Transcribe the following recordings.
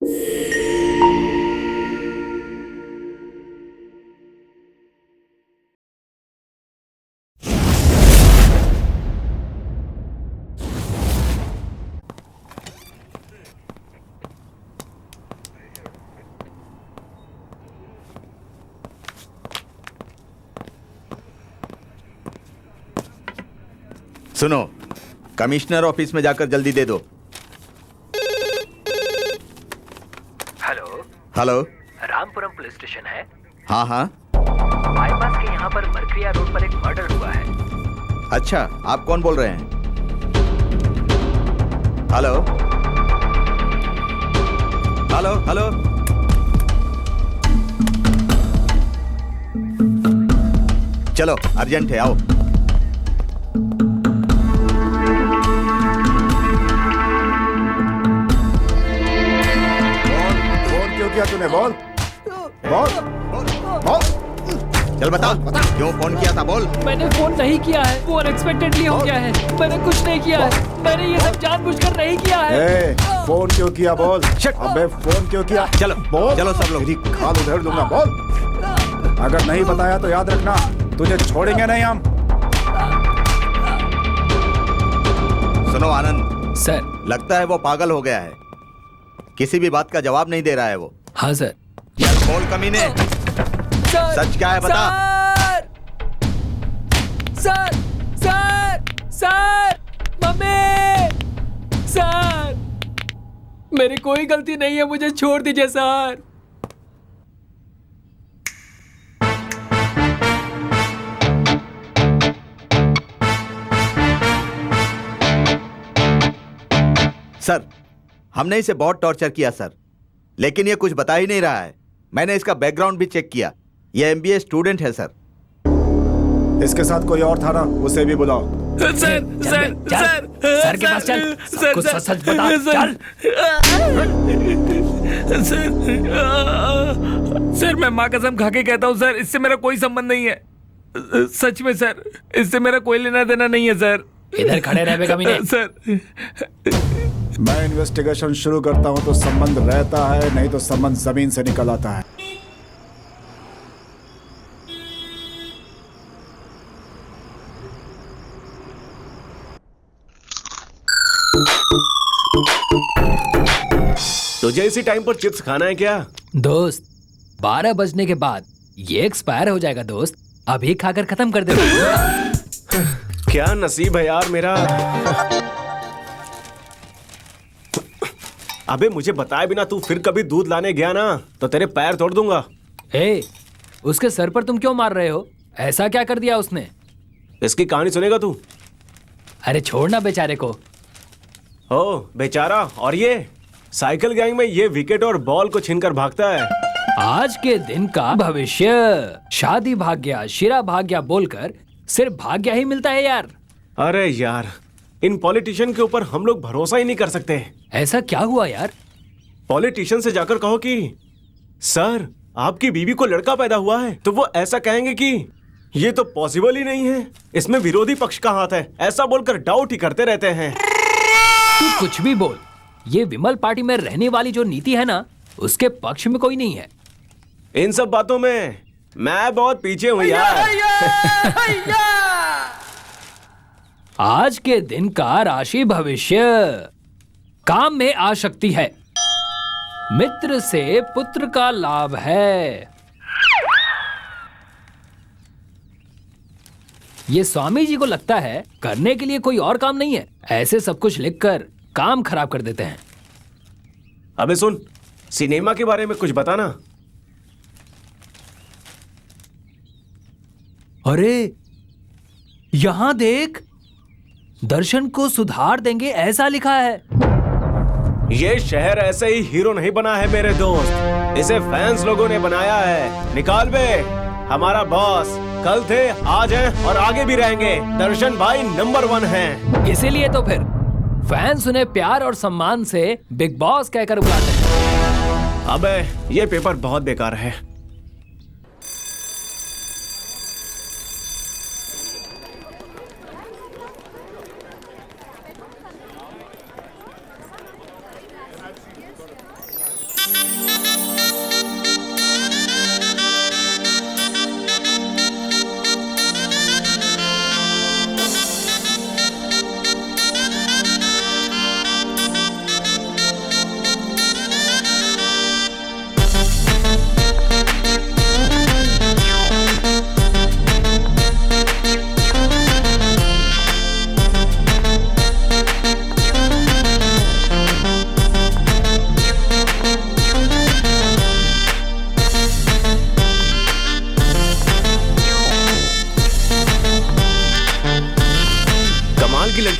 सुनो, commissioner office में जाकर जल्दी दे दो। Hello hello, Rampuram police station है। हाँ हाँ। बाईपास के यहाँ पर मरक्रिया रोड पर एक मर्डर हुआ है। अच्छा, आप कौन बोल रहे हैं? Hello hello hello. चलो, अर्जेंट है, आओ। किया तूने? बोल बोल बोल। चल बता, क्यों फोन किया था? बोल। मैंने फोन नहीं किया है, वो अनएक्सपेक्टेडली हो गया है। मैंने कुछ नहीं किया है, मैंने ये सब जानबूझकर नहीं किया है। फोन क्यों किया? बोल। अबे फोन क्यों किया? चलो बोल। चलो सब लोग। तेरी खाल उधेड़ दूंगा। बोल। अगर नहीं बताया तो याद रखना, तुझे छोड़ेंगे नहीं हम। सुनो आनंद सर। लगता है वो पागल हो गया है, किसी भी बात का जवाब नहीं दे रहा है वो। हाँ सर। यार बोल कमीने, सच क्या है बता। Sir sir sir, mummy, sir मेरी कोई गलती नहीं है, मुझे छोड़ दीजिए सर। सर, हमने इसे बहुत टॉर्चर किया सर, लेकिन ये कुछ बता ही नहीं रहा है। मैंने इसका बैकग्राउंड भी चेक किया, ये एमबीए स्टूडेंट है सर। इसके साथ कोई और था ना, उसे भी बुलाओ। सर सर सर सर के पास चल, कुछ सच बता। चल सर, मैं माँ कसम खा के कहता हूँ सर, इससे मेरा कोई संबंध नहीं है। सच में सर, इससे मेरा कोई लेना देना नहीं है सर। इधर खड़े रहे कमीने। सर मैं इन्वेस्टिगेशन शुरू करता हूं तो संबंध रहता है, नहीं तो संबंध जमीन से निकल आता है। तुझे इसी टाइम पर चिप्स खाना है क्या? दोस्त, 12 बजने के बाद ये एक्सपायर हो जाएगा दोस्त, अभी खाकर खत्म कर दे। क्या नसीब है यार मेरा। अबे मुझे बताए बिना तू फिर कभी दूध लाने गया ना तो तेरे पैर तोड़ दूंगा। उसके सर पर तुम क्यों मार रहे हो? ऐसा क्या कर दिया उसने? इसकी कहानी सुनेगा तू? अरे छोड़ना बेचारे को। ओ बेचारा। और ये साइकिल गैंग में ये विकेट और बॉल को छीनकर भागता है। आज के दिन का भविष्य शादी भाग्य शिरा भाग्य बोलकर सिर्फ भाग्य ही मिलता है यार। अरे यार, इन पॉलिटिशियन के ऊपर हम लोग भरोसा ही नहीं कर सकते। ऐसा क्या हुआ यार? पॉलिटिशियन से जाकर कहो कि सर आपकी बीवी को लड़का पैदा हुआ है, तो वो ऐसा कहेंगे कि ये तो पॉसिबल ही नहीं है, इसमें विरोधी पक्ष का हाथ है। ऐसा बोलकर डाउट ही करते रहते हैं। तू कुछ भी बोल, ये विमल पार्टी में रहने वाली जो नीति है ना, उसके पक्ष में कोई नहीं है। इन सब बातों में मैं बहुत पीछे हूँ यार। आज के दिन का राशि भविष्य काम में आ सकती है। मित्र से पुत्र का लाभ है। ये स्वामी जी को लगता है करने के लिए कोई और काम नहीं है, ऐसे सब कुछ लिखकर काम खराब कर देते हैं। अबे सुन, सिनेमा के बारे में कुछ बताना। अरे यहां देख, दर्शन को सुधार देंगे ऐसा लिखा है। ये शहर ऐसे ही हीरो नहीं बना है मेरे दोस्त, इसे फैंस लोगों ने बनाया है। निकाल बे, हमारा बॉस कल थे, आज हैं और आगे भी रहेंगे। दर्शन भाई नंबर 1 हैं। इसीलिए तो फिर फैंस उन्हें प्यार और सम्मान से बिग बॉस कहकर बुलाते हैं। अबे ये पेपर बहुत बेकार है।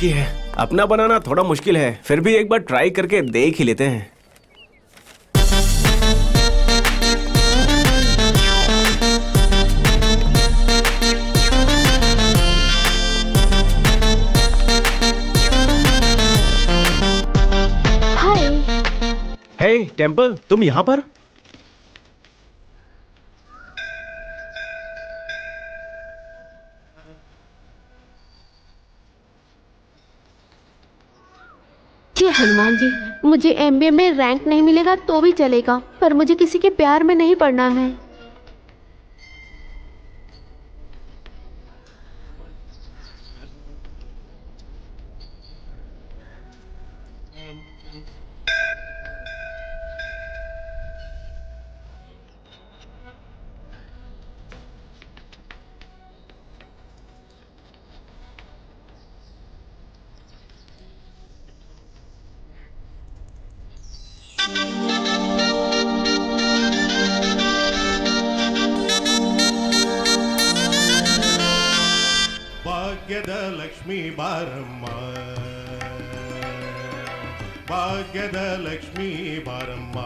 बाकी है। अपना बनाना थोड़ा मुश्किल है, फिर भी एक बार ट्राई करके देख ही लेते हैं। हे टेम्पल, तुम यहाँ पर? जी हनुमान जी, मुझे एमबीए में रैंक नहीं मिलेगा तो भी चलेगा, पर मुझे किसी के प्यार में नहीं पड़ना है। ಭಾಗ್ಯದ ಲಕ್ಷ್ಮೀ ಬಾರಮ್ಮ, ಭಾಗ್ಯದ ಲಕ್ಷ್ಮೀ ಬಾರಮ್ಮ,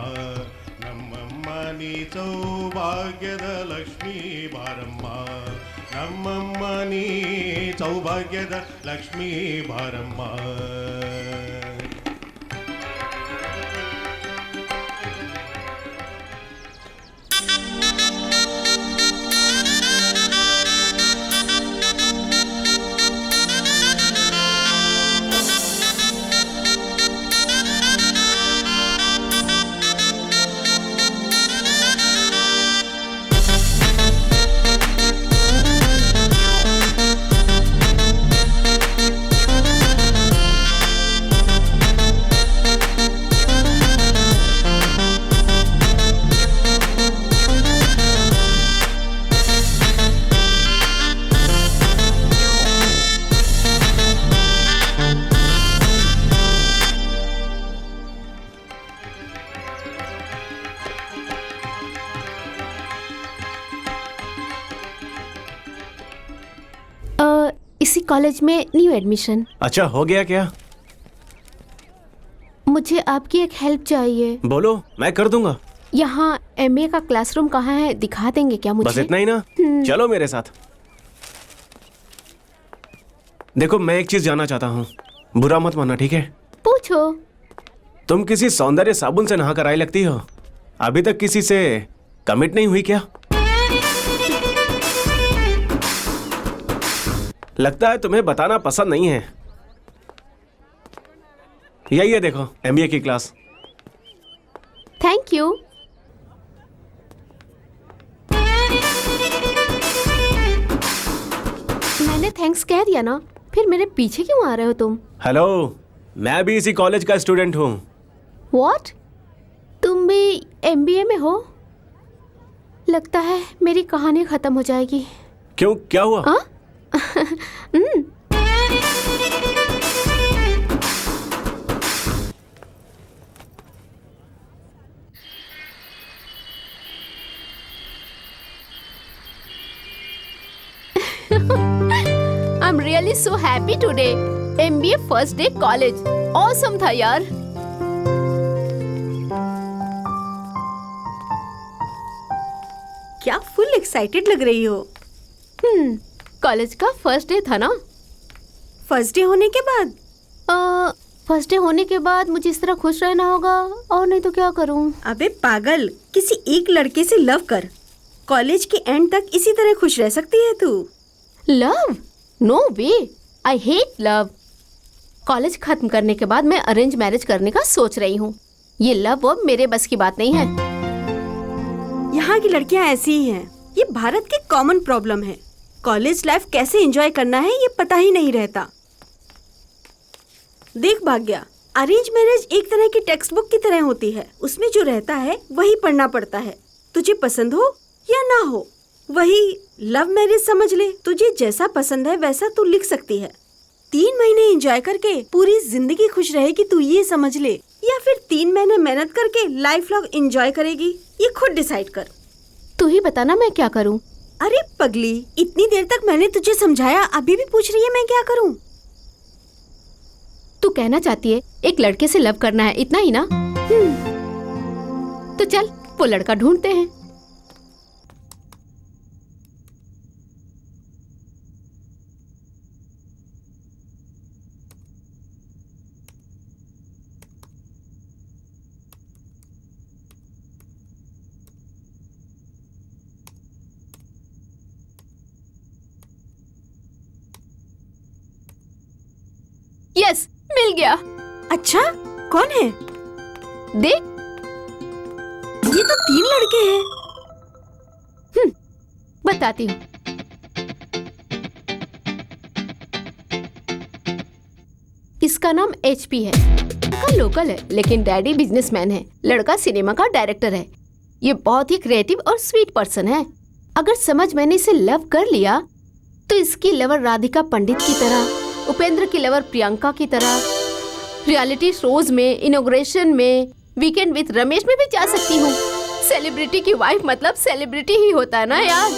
ನಮ್ಮಮ್ಮ ನೀ ಸೌಭಾಗ್ಯದ ಲಕ್ಷ್ಮೀ ಬಾರಮ್ಮ, ನಮ್ಮಮ್ಮ ನೀ ಸೌಭಾಗ್ಯದ ಲಕ್ಷ್ಮೀ ಬಾರಮ್ಮ. इसी कॉलेज में न्यू एडमिशन। अच्छा, हो गया क्या? मुझे आपकी एक हेल्प चाहिए। बोलो, मैं कर दूंगा। यहाँ एमए का क्लासरूम कहाँ है, दिखा देंगे क्या मुझे? बस इतना ही ना? चलो मेरे साथ। देखो, मैं एक चीज जानना चाहता हूँ, बुरा मत मानना, ठीक है? पूछो। तुम किसी सौंदर्य साबुन से नहा कर आई लगती हो। अभी तक किसी से कमिट नहीं हुई क्या? लगता है तुम्हें बताना पसंद नहीं है। यही है, देखो, एमबीए की क्लास। Thank you. मैंने थैंक्स कह दिया ना, फिर मेरे पीछे क्यों आ रहे हो तुम? हेलो, मैं भी इसी कॉलेज का स्टूडेंट हूँ। व्हाट? तुम भी एमबीए में हो? लगता है मेरी कहानी खत्म हो जाएगी। क्यों, क्या हुआ? हाँ? I'm really so happy today. MBA first day college. Awesome था यार। क्या फुल एक्साइटेड लग रही हो? कॉलेज का फर्स्ट डे था ना। फर्स्ट डे होने के बाद? फर्स्ट डे होने के बाद मुझे इस तरह खुश रहना होगा, और नहीं तो क्या करूं? अबे पागल, किसी एक लड़के से लव कर। कॉलेज के एंड तक इसी तरह खुश रह सकती है तू। Love? No way, I hate love. College खत्म करने के बाद मैं अरेंज मैरिज करने का सोच रही हूँ। ये लव वो मेरे बस की बात नहीं है। यहाँ की लड़कियाँ ऐसी ही हैं। ये भारत की कॉमन प्रॉब्लम है। कॉलेज लाइफ कैसे एंजॉय करना है ये पता ही नहीं रहता। देख भाग्या, अरेंज मैरिज एक तरह की टेक्स्ट बुक की तरह होती है। उसमें जो रहता है वही पढ़ना पड़ता है, तुझे पसंद हो या ना हो। वही लव मैरिज समझ ले, तुझे जैसा पसंद है वैसा तू लिख सकती है। 3 महीने एंजॉय करके पूरी जिंदगी खुश रहेगी, तू ये समझ ले, या फिर 3 महीने मेहनत करके लाइफ लॉन्ग एंजॉय करेगी, ये खुद डिसाइड कर। तू ही बताना मैं क्या करूं? अरे पगली, इतनी देर तक मैंने तुझे समझाया, अभी भी पूछ रही है मैं क्या करूं? तू कहना चाहती है एक लड़के से लव करना है, इतना ही ना? तो चल वो लड़का ढूंढते हैं। यस, मिल गया। अच्छा, कौन है? देख, ये तो 3 लड़के हैं। बताती हूँ। इसका नाम HP है। लड़का लोकल है लेकिन डैडी बिजनेसमैन है। लड़का सिनेमा का डायरेक्टर है। ये बहुत ही क्रिएटिव और स्वीट पर्सन है। अगर समझ मैंने इसे लव कर लिया तो इसकी लवर राधिका पंडित की तरह, उपेंद्र की लवर प्रियंका की तरह, रियलिटी शोज में, इनॉग्रेशन में, वीकेंड विद रमेश में भी जा सकती हूँ। सेलिब्रिटी की वाइफ मतलब सेलिब्रिटी ही होता है ना यार।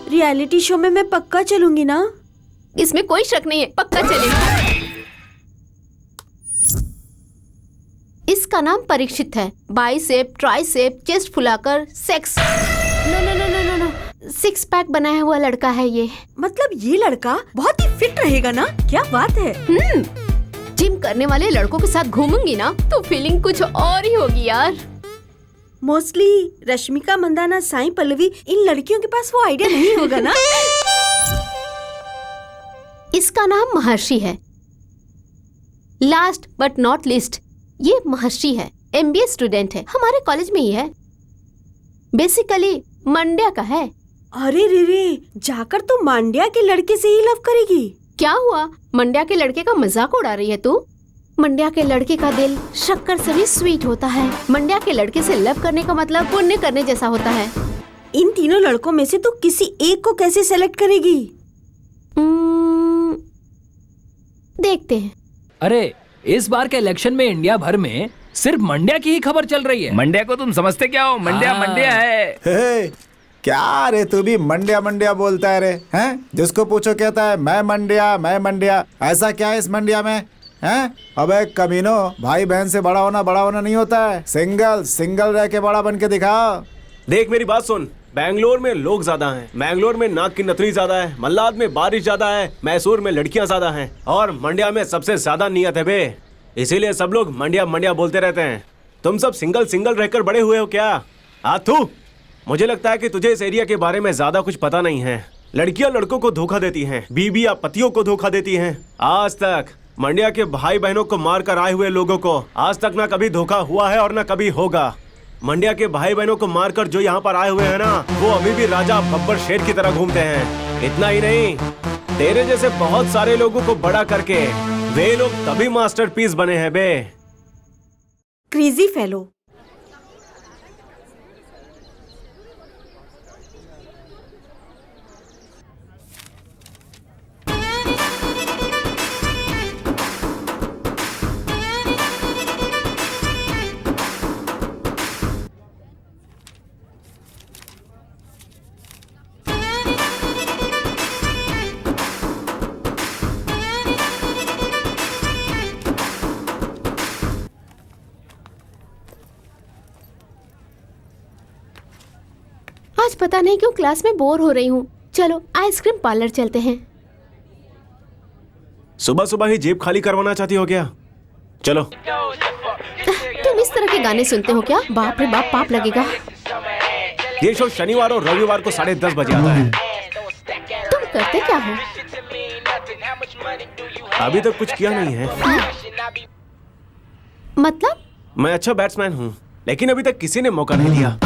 रियलिटी शो में मैं पक्का चलूंगी ना? इसमें कोई शक नहीं है, पक्का चलेगा। इसका नाम परीक्षित है। बाइसेप, ट्राइसेप, चेस्ट फुलाकर sex no no no no no no 6 pack बनाया हुआ लड़का है ये। मतलब ये लड़का बहुत ही फिट रहेगा ना? क्या बात है। जिम करने वाले लड़कों के साथ घूमूंगी ना तो फीलिंग कुछ और ही होगी यार। मोस्टली रश्मिका मंदाना, साई पल्लवी, इन लड़कियों के पास वो आइडिया नहीं होगा ना? इसका नाम महर्षि है। लास्ट बट नॉट लिस्ट, ये महर्षि है। MBA स्टूडेंट है, हमारे कॉलेज में ही है। बेसिकली मंड्या का है। अरे रे, जाकर तो मांड्या के लड़के से ही लव करेगी? क्या हुआ, मंड्या के लड़के का मजाक उड़ा रही है तू? मंड्या के लड़के का दिल शक्कर से भी स्वीट होता है। मंड्या के लड़के से लव करने का मतलब पुण्य करने जैसा होता है। इन तीनों लड़कों में से तू किसी एक को कैसे सेलेक्ट करेगी? देखते हैं। अरे इस बार के इलेक्शन में इंडिया भर में सिर्फ मंड्या की ही खबर चल रही है। मंड्या को तुम समझते क्या हो? मंड्या मंड्या है। हे, क्या रे तू भी मंड्या मंड्या बोलता है रे? हैं? जिसको पूछो कहता है मैं मंड्या। ऐसा क्या है इस मंड्या में? हैं? अबे कमीनो, भाई बहन से बड़ा होना नहीं होता है। सिंगल रह के बड़ा बन के दिखाओ। देख मेरी बात सुन, बैंगलोर में लोग ज्यादा हैं, बैंगलोर में नाक की नथनी ज्यादा है, मल्लाद में बारिश ज्यादा है, मैसूर में लड़कियां ज्यादा हैं और मंड्या में सबसे ज्यादा नियत है बे। इसीलिए सब लोग मंड्या मंड्या बोलते रहते हैं। तुम सब सिंगल रहकर बड़े हुए हो क्या? आथू, मुझे लगता है कि तुझे इस एरिया के बारे में ज्यादा कुछ पता नहीं है। लड़कियां लड़कों को धोखा देती हैं, बीबी या पतियों को धोखा देती हैं। आज तक मंड्या के भाई बहनों को मारकर आए हुए लोगों को आज तक ना कभी धोखा हुआ है और ना कभी होगा। मंड्या के भाई बहनों को मारकर जो यहाँ पर आए हुए हैं ना, वो अभी भी राजा बब्बर शेर की तरह घूमते हैं। इतना ही नहीं, तेरे जैसे बहुत सारे लोगों को बड़ा करके वे लोग तभी मास्टरपीस बने हैं बे। Crazy fellow. आज पता नहीं क्यों क्लास में बोर हो रही हूँ। चलो आइसक्रीम पार्लर चलते हैं। सुबह सुबह ही जेब खाली करवाना चाहती हो क्या? चलो। तुम इस तरह के गाने सुनते हो क्या? बाप रे बाप, पाप लगेगा। ये शो शनिवार और रविवार को 10:30 बजे आता है। तुम करते क्या हो? अभी तक कुछ किया नहीं है। मतलब? मैं अच्छा बैट्समैन हूँ, लेकिन अभी तक किसी ने मौका नहीं दिया।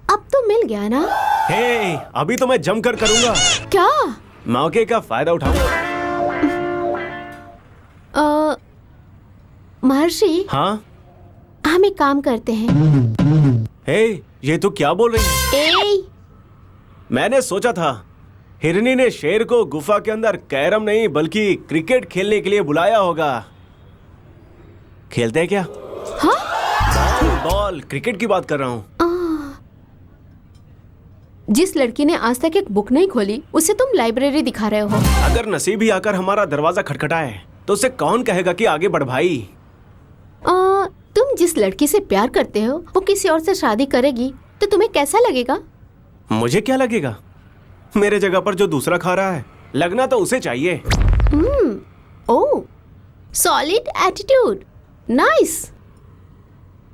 अब तो मिल गया ना? हे, अभी तो मैं जमकर करूंगा। क्या? मौके का फायदा उठाऊंगा। महर्षि, हाँ? हम एक काम करते हैं। हे, ये तो क्या बोल रही है? मैंने सोचा था हिरनी ने शेर को गुफा के अंदर कैरम नहीं बल्कि क्रिकेट खेलने के लिए बुलाया होगा। खेलते हैं क्या? हाँ? बॉल क्रिकेट की बात कर रहा हूँ। जिस लड़की ने आज तक एक बुक नहीं खोली उसे तुम लाइब्रेरी दिखा रहे हो। अगर नसीब ही आकर हमारा दरवाजा खटखटाए तो उसे कौन कहेगा कि आगे बढ़ भाई? तुम जिस लड़की से प्यार करते हो वो किसी और से शादी करेगी तो तुम्हें कैसा लगेगा? मुझे क्या लगेगा? मेरे जगह पर जो दूसरा खा रहा है, लगना तो उसे चाहिए। ओह, सॉलिड एटीट्यूड, नाइस।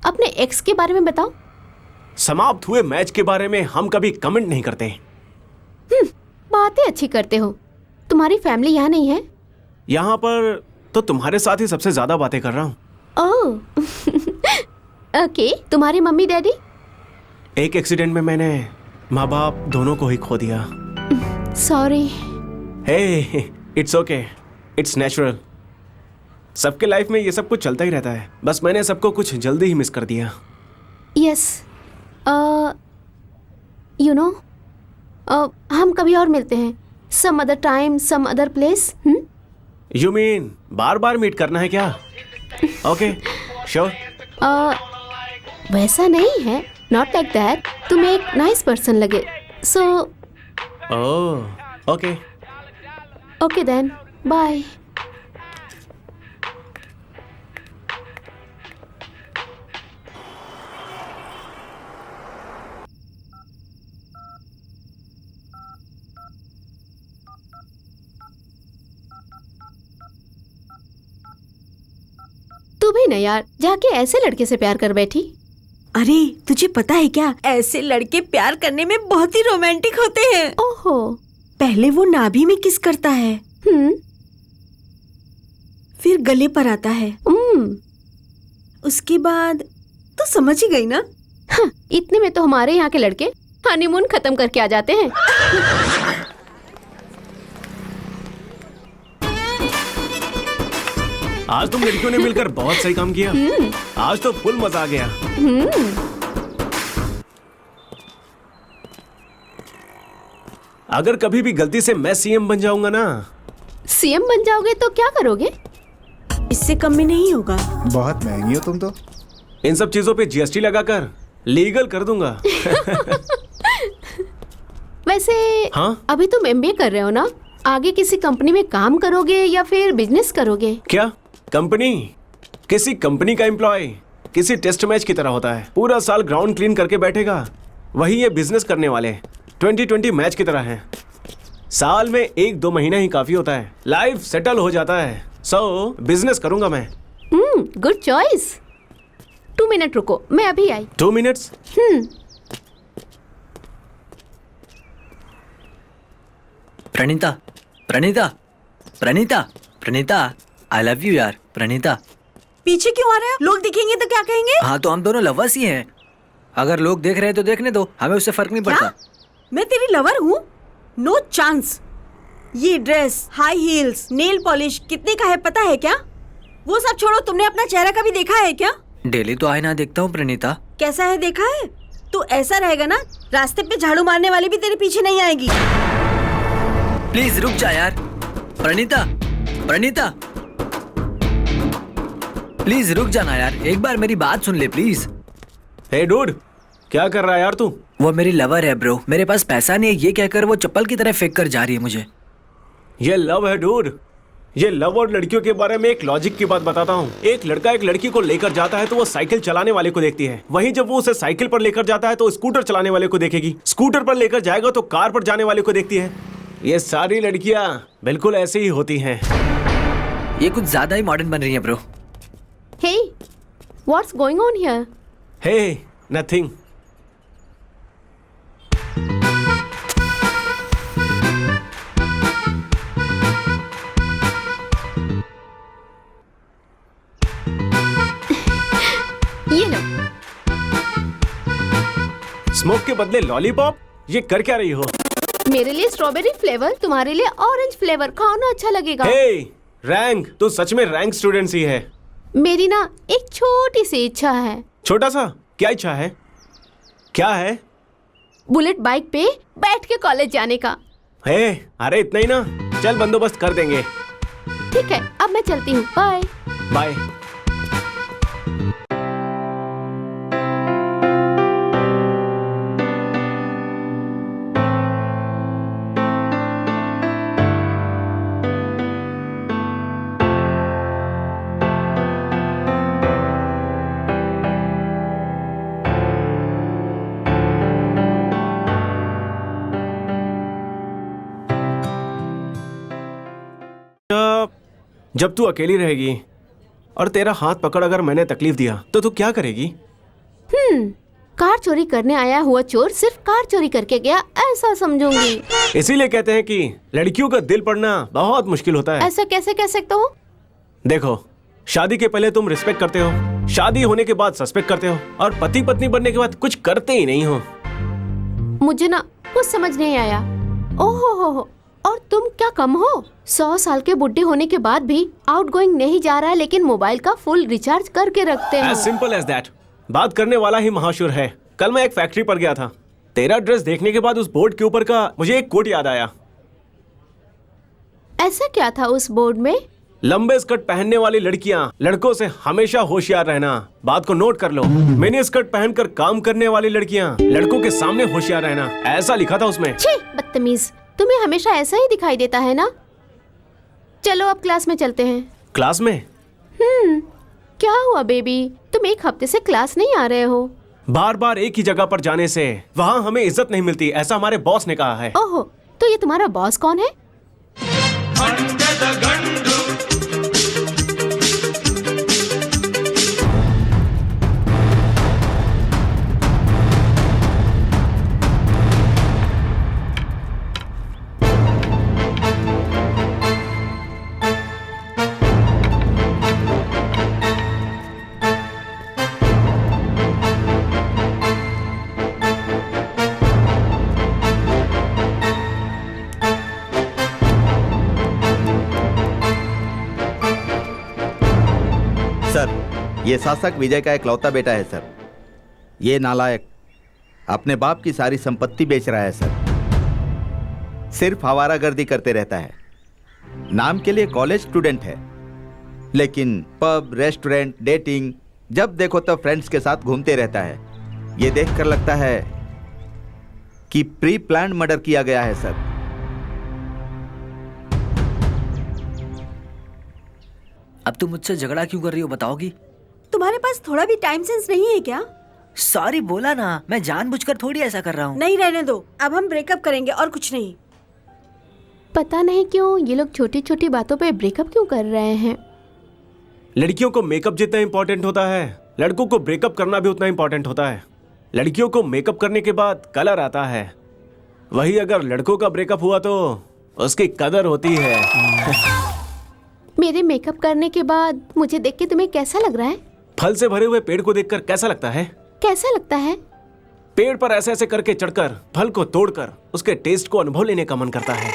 अपने एक्स के बारे में बताओ। समाप्त हुए मैच के बारे में हम कभी कमेंट नहीं करते। बातें अच्छी करते हो। तुम्हारी फैमिली यहाँ नहीं है? यहाँ पर तो तुम्हारे साथ ही सबसे ज्यादा बातें कर रहा हूँ। Oh, okay. तुम्हारे मम्मी डैडी? एक एक्सीडेंट में मैंने माँ बाप दोनों को ही खो दिया। Sorry. Hey, it's okay, it's natural. सबके लाइफ में ये सब कुछ चलता ही रहता है। बस मैंने सबको कुछ जल्दी ही मिस कर दिया। यस, यू नो, हम कभी और मिलते हैं। Some other time, some other place. You mean बार बार मीट करना है क्या? Okay, sure. वैसा नहीं है, नॉट लाइक दैट। तुम एक नाइस पर्सन लगे, so oh, okay. Okay then, bye. तू भी ना यार, जाके ऐसे लड़के से प्यार कर बैठी। अरे तुझे पता है क्या, ऐसे लड़के प्यार करने में बहुत ही रोमांटिक होते हैं। ओहो। पहले वो नाभि में किस करता है, फिर गले पर आता है, उसके बाद तो समझ ही गई ना। हाँ, इतने में तो हमारे यहाँ के लड़के हनीमून खत्म करके आ जाते हैं। आज तुम लड़कियों ने मिलकर बहुत सही काम किया। आज तो फुल मजा आ गया। अगर कभी भी गलती से मैं सीएम बन जाऊंगा ना। सीएम बन जाओगे तो क्या करोगे? इससे कम में नहीं होगा। बहुत महंगी हो तुम तो। इन सब चीजों पे जीएसटी लगाकर लीगल कर दूंगा। वैसे हाँ? अभी तुम एमबीए कर रहे हो ना? आगे किसी कंपनी में काम करोगे या फिर बिजनेस करोगे? क्या कंपनी? किसी कंपनी का एम्प्लॉय किसी टेस्ट मैच की तरह होता है। पूरा साल ग्राउंड क्लीन करके बैठेगा। वही ये बिजनेस करने वाले 2020 मैच की तरह हैं। साल में 1-2 महीना ही काफी होता है, लाइफ सेटल हो जाता है। सो बिजनेस करूंगा मैं। Good choice. 2 मिनट रुको, मैं अभी आई। 2 minutes? Praneeta, Praneeta, Praneeta, Praneeta, I love you यार। प्रणीता, पीछे क्यों आ रहे हो? लोग दिखेंगे तो क्या कहेंगे? हाँ तो हम दोनों लवर्स ही हैं। अगर लोग देख रहे हैं तो देखने दो, हमें उससे फर्क नहीं पड़ता। क्या? मैं तेरी लवर हूँ? No chance. ये dress, high heels, nail polish कितने का है पता है क्या? वो सब छोड़ो, तुमने अपना चेहरा कभी देखा है क्या? डेली तो आईना देखता हूँ प्रणीता। कैसा है देखा है? तो ऐसा रहेगा ना, रास्ते पे झाड़ू मारने वाली भी तेरे पीछे नहीं आएगी। प्लीज रुक जा यार। प्रणीता, प्रणीता, प्लीज रुक जाना यार, एक बार मेरी बात सुन ले प्लीज। हे डूड, क्या कर रहा है यार तू? वो मेरी लवर है ब्रो, मेरे पास पैसा नहीं है ये कहकर वो चप्पल की तरह फेंक कर जा रही है मुझे। ये लव है डूड। ये लव और लड़कियों के बारे में एक लॉजिक की बात बताता हूँ। एक लड़का एक लड़की को लेकर जाता है तो वो साइकिल चलाने वाले को देखती है। वहीं जब वो उसे साइकिल पर लेकर जाता है तो स्कूटर चलाने वाले को देखेगी। स्कूटर पर लेकर जाएगा तो कार पर जाने वाले को देखती है। ये सारी लड़कियां बिल्कुल ऐसे ही होती हैं। ये कुछ ज्यादा ही मॉडर्न बन रही है bro. Hey, what's going on here? Hey, nothing. ये लो। स्मोक के बदले लॉलीपॉप? ये कर क्या रही हो? मेरे लिए स्ट्रॉबेरी फ्लेवर, तुम्हारे लिए ऑरेंज फ्लेवर। खाओ ना, अच्छा लगेगा। Hey, रैंक, तू सच में रैंक स्टूडेंट ही है। मेरी ना एक छोटी सी इच्छा है। छोटा सा? क्या इच्छा है? क्या है? बुलेट बाइक पे बैठ के कॉलेज जाने का। हे, अरे इतना ही ना, चल बंदोबस्त कर देंगे। ठीक है, अब मैं चलती हूँ, बाय। बाय। जब तू अकेली रहेगी और तेरा हाथ पकड़ अगर मैंने तकलीफ दिया तो तू क्या करेगी? कार चोरी करने आया हुआ चोर सिर्फ कार चोरी करके गया ऐसा समझूंगी। इसीलिए कहते हैं कि लड़कियों का दिल पढ़ना बहुत मुश्किल होता है। ऐसा कैसे कह सकते हो? देखो, शादी के पहले तुम रिस्पेक्ट करते हो, शादी होने के बाद सस्पेक्ट करते हो, और पति पत्नी बनने के बाद कुछ करते ही नहीं हो। मुझे ना कुछ समझ नहीं आया। ओहो हो, और तुम क्या कम हो? 100 साल के बुढ़े होने के बाद भी आउटगोइंग नहीं जा रहा है, लेकिन मोबाइल का फुल रिचार्ज करके रखते हो। As simple as that। बात करने वाला ही महाशूर है। कल मैं एक फैक्ट्री पर गया था। तेरा ड्रेस देखने के बाद उस बोर्ड के ऊपर का मुझे एक कोट याद आया। ऐसा क्या था उस बोर्ड में? लंबे स्कर्ट पहनने वाली लड़कियां लड़कों से हमेशा होशियार रहना। बात को नोट कर लो। मिनी स्कर्ट पहनकर काम करने वाली लड़कियां लड़कों के सामने होशियार रहना, ऐसा लिखा था उसमें। छी, बदतमीज। तुम्हें हमेशा ऐसा ही दिखाई देता है ना? चलो अब क्लास में चलते हैं। क्लास में? क्या हुआ बेबी, तुम एक हफ्ते से क्लास नहीं आ रहे हो? बार बार एक ही जगह पर जाने से वहाँ हमें इज्जत नहीं मिलती, ऐसा हमारे बॉस ने कहा है। ओहो, तो ये तुम्हारा बॉस कौन है? ये शासक विजय का इकलौता बेटा है सर। ये नालायक अपने बाप की सारी संपत्ति बेच रहा है सर। सिर्फ आवारागर्दी करते रहता है। नाम के लिए कॉलेज स्टूडेंट है, लेकिन पब, रेस्टोरेंट, डेटिंग, जब देखो तब फ्रेंड्स के साथ घूमते रहता है। ये देखकर लगता है कि प्री प्लान्ड मर्डर किया गया है सर। अब तुम मुझसे झगड़ा क्यों कर रही हो, बताओगी? तुम्हारे पास थोड़ा भी टाइम सेंस नहीं है क्या? सॉरी बोला ना, मैं जानबूझकर थोड़ी ऐसा कर रहा हूँ। नहीं, रहने दो। अब हम ब्रेकअप करेंगे और कुछ नहीं। पता नहीं क्यों ये लोग छोटी छोटी बातों पे ब्रेकअप क्यों कर रहे हैं। लड़कियों को मेकअप जितना इंपॉर्टेंट होता है, लड़कों को ब्रेकअप करना भी उतना इंपॉर्टेंट होता है। लड़कियों को मेकअप करने के बाद कलर आता है, वही अगर लड़कों का ब्रेकअप हुआ तो उसकी कदर होती है। मेरे मेकअप करने के बाद मुझे देख के तुम्हें कैसा लग रहा है? फल से भरे हुए पेड़ को देखकर कैसा लगता है? कैसा लगता है? पेड़ पर ऐसे ऐसे करके चढ़कर फल को तोड़कर उसके टेस्ट को अनुभव लेने का मन करता है।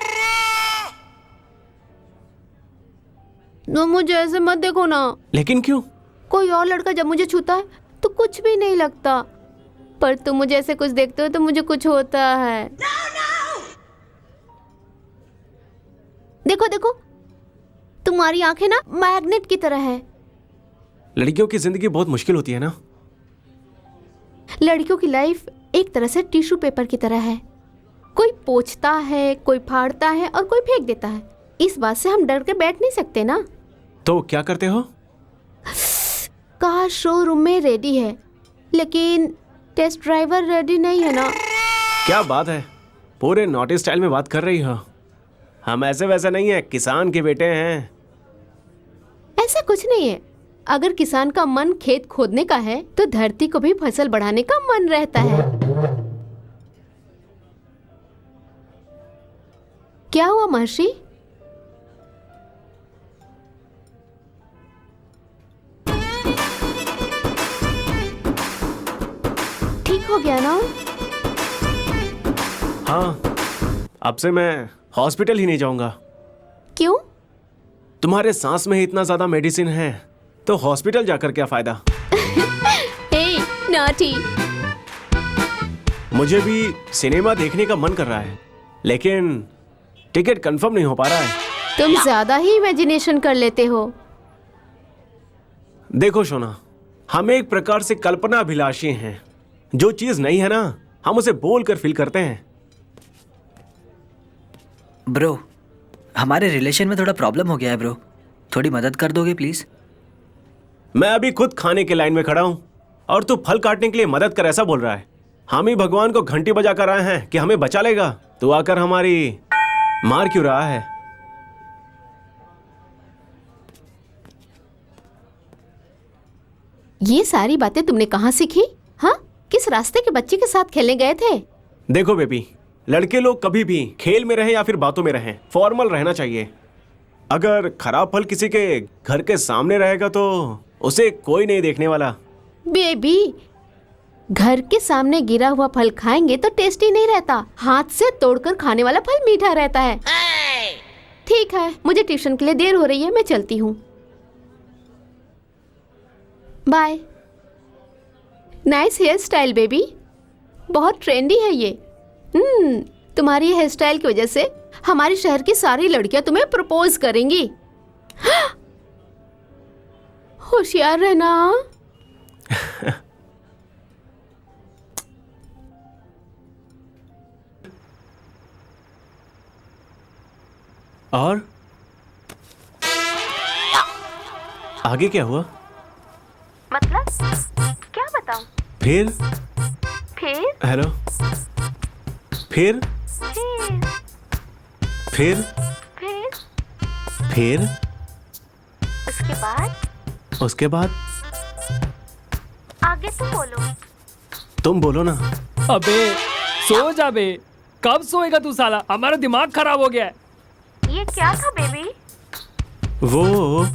तो मुझे ऐसे मत देखो ना। लेकिन क्यों? कोई और लड़का जब मुझे छूता है तो कुछ भी नहीं लगता, पर तुम मुझे ऐसे कुछ देखते हो तो मुझे कुछ होता है। देखो देखो, तुम्हारी आंखें ना मैग्नेट की तरह है। लड़कियों की जिंदगी बहुत मुश्किल होती है ना। लड़कियों की लाइफ एक तरह से टिश्यू पेपर की तरह है। कोई पोंछता है, कोई फाड़ता है और कोई फेंक देता है। इस बात से हम डर के बैठ नहीं सकते ना। तो क्या करते हो? कार शोरूम में रेडी है, लेकिन टेस्ट ड्राइवर रेडी नहीं है ना। क्या बात है, पूरे नॉटी स्टाइल में बात कर रही हो। हम ऐसे वैसे नहीं है, किसान के बेटे हैं। ऐसा कुछ नहीं है। अगर किसान का मन खेत खोदने का है तो धरती को भी फसल बढ़ाने का मन रहता है। क्या हुआ महर्षि? ठीक हो गया ना? हाँ, अब से मैं हॉस्पिटल ही नहीं जाऊंगा। क्यों? तुम्हारे सांस में ही इतना ज्यादा मेडिसिन है तो हॉस्पिटल जाकर क्या फायदा? हे नॉटी, मुझे भी सिनेमा देखने का मन कर रहा है, लेकिन टिकट कंफर्म नहीं हो पा रहा है। तुम ज्यादा ही इमेजिनेशन कर लेते हो। देखो शोना, हम एक प्रकार से कल्पना अभिलाषी हैं। जो चीज नहीं है ना, हम उसे बोलकर फील करते हैं। ब्रो, हमारे रिलेशन में थोड़ा प्रॉब्लम हो गया है ब्रो, थोड़ी मदद कर दोगे प्लीज? मैं अभी खुद खाने के लाइन में खड़ा हूं और तू फल काटने के लिए मदद कर ऐसा बोल रहा है। हम ही भगवान को घंटी बजा कर आए हैं कि हमें बचा लेगा, तू आकर हमारी मार क्यों रहा है? ये सारी बातें तुमने कहाँ सीखी? हाँ, किस रास्ते के बच्चे के साथ खेलने गए थे? देखो बेबी, लड़के लोग कभी भी खेल में रहें या फिर बातों में रहें, फॉर्मल रहना चाहिए। अगर खराब फल किसी के घर के सामने रहेगा तो उसे कोई नहीं देखने वाला। बेबी, घर के सामने गिरा हुआ फल खाएंगे तो टेस्टी नहीं रहता, हाथ से तोड़कर खाने वाला फल मीठा रहता है। ठीक है, मुझे ट्यूशन के लिए देर हो रही है, मैं चलती हूँ। Bye. Nice hair style baby, बहुत ट्रेंडी है ये। तुम्हारी हेयर स्टाइल की वजह से हमारे शहर की सारी लड़कियां तुम्हें प्रपोज करेंगी। होशियार रहना। और आगे क्या हुआ? मतलब क्या बताऊं? फिर हेलो, फिर फिर फिर उसके बाद आगे तुम बोलो। तुम बोलो ना। अबे सो जा बे, कब सोएगा तू साला? हमारा दिमाग खराब हो गया है। ये क्या था बेबी? वो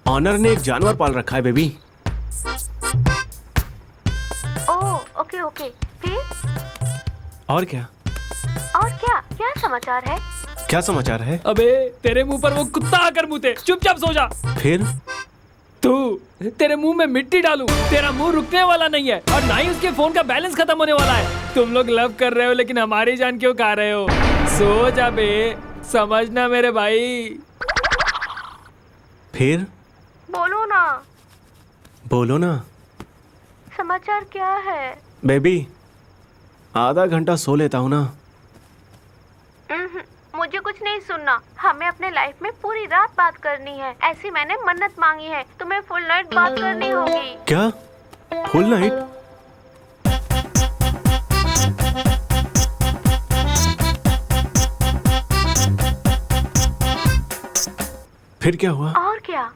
ऑनर ने एक जानवर पाल रखा है बेबी। ओके ओके, फिर? और क्या क्या समाचार है? क्या समाचार है? अबे तेरे मुंह पर वो कुत्ता आकर मुते, चुपचाप सो जा। फिर तेरे मुंह में मिट्टी डालूं, तेरा मुंह रुकने वाला नहीं है और ना ही उसके फोन का बैलेंस खत्म होने वाला है। तुम लोग लव कर रहे हो लेकिन हमारी जान क्यों खा रहे हो? सो जा बे, समझना मेरे भाई। फिर बोलो ना समाचार क्या है? बेबी, आधा घंटा सो लेता हूँ ना। मुझे कुछ नहीं सुनना, हमें अपने लाइफ में पूरी रात बात करनी है। ऐसी मैंने मन्नत मांगी है, तुम्हें फुल नाइट बात करनी होगी। क्या फुल नाइट? फिर क्या हुआ? और क्या?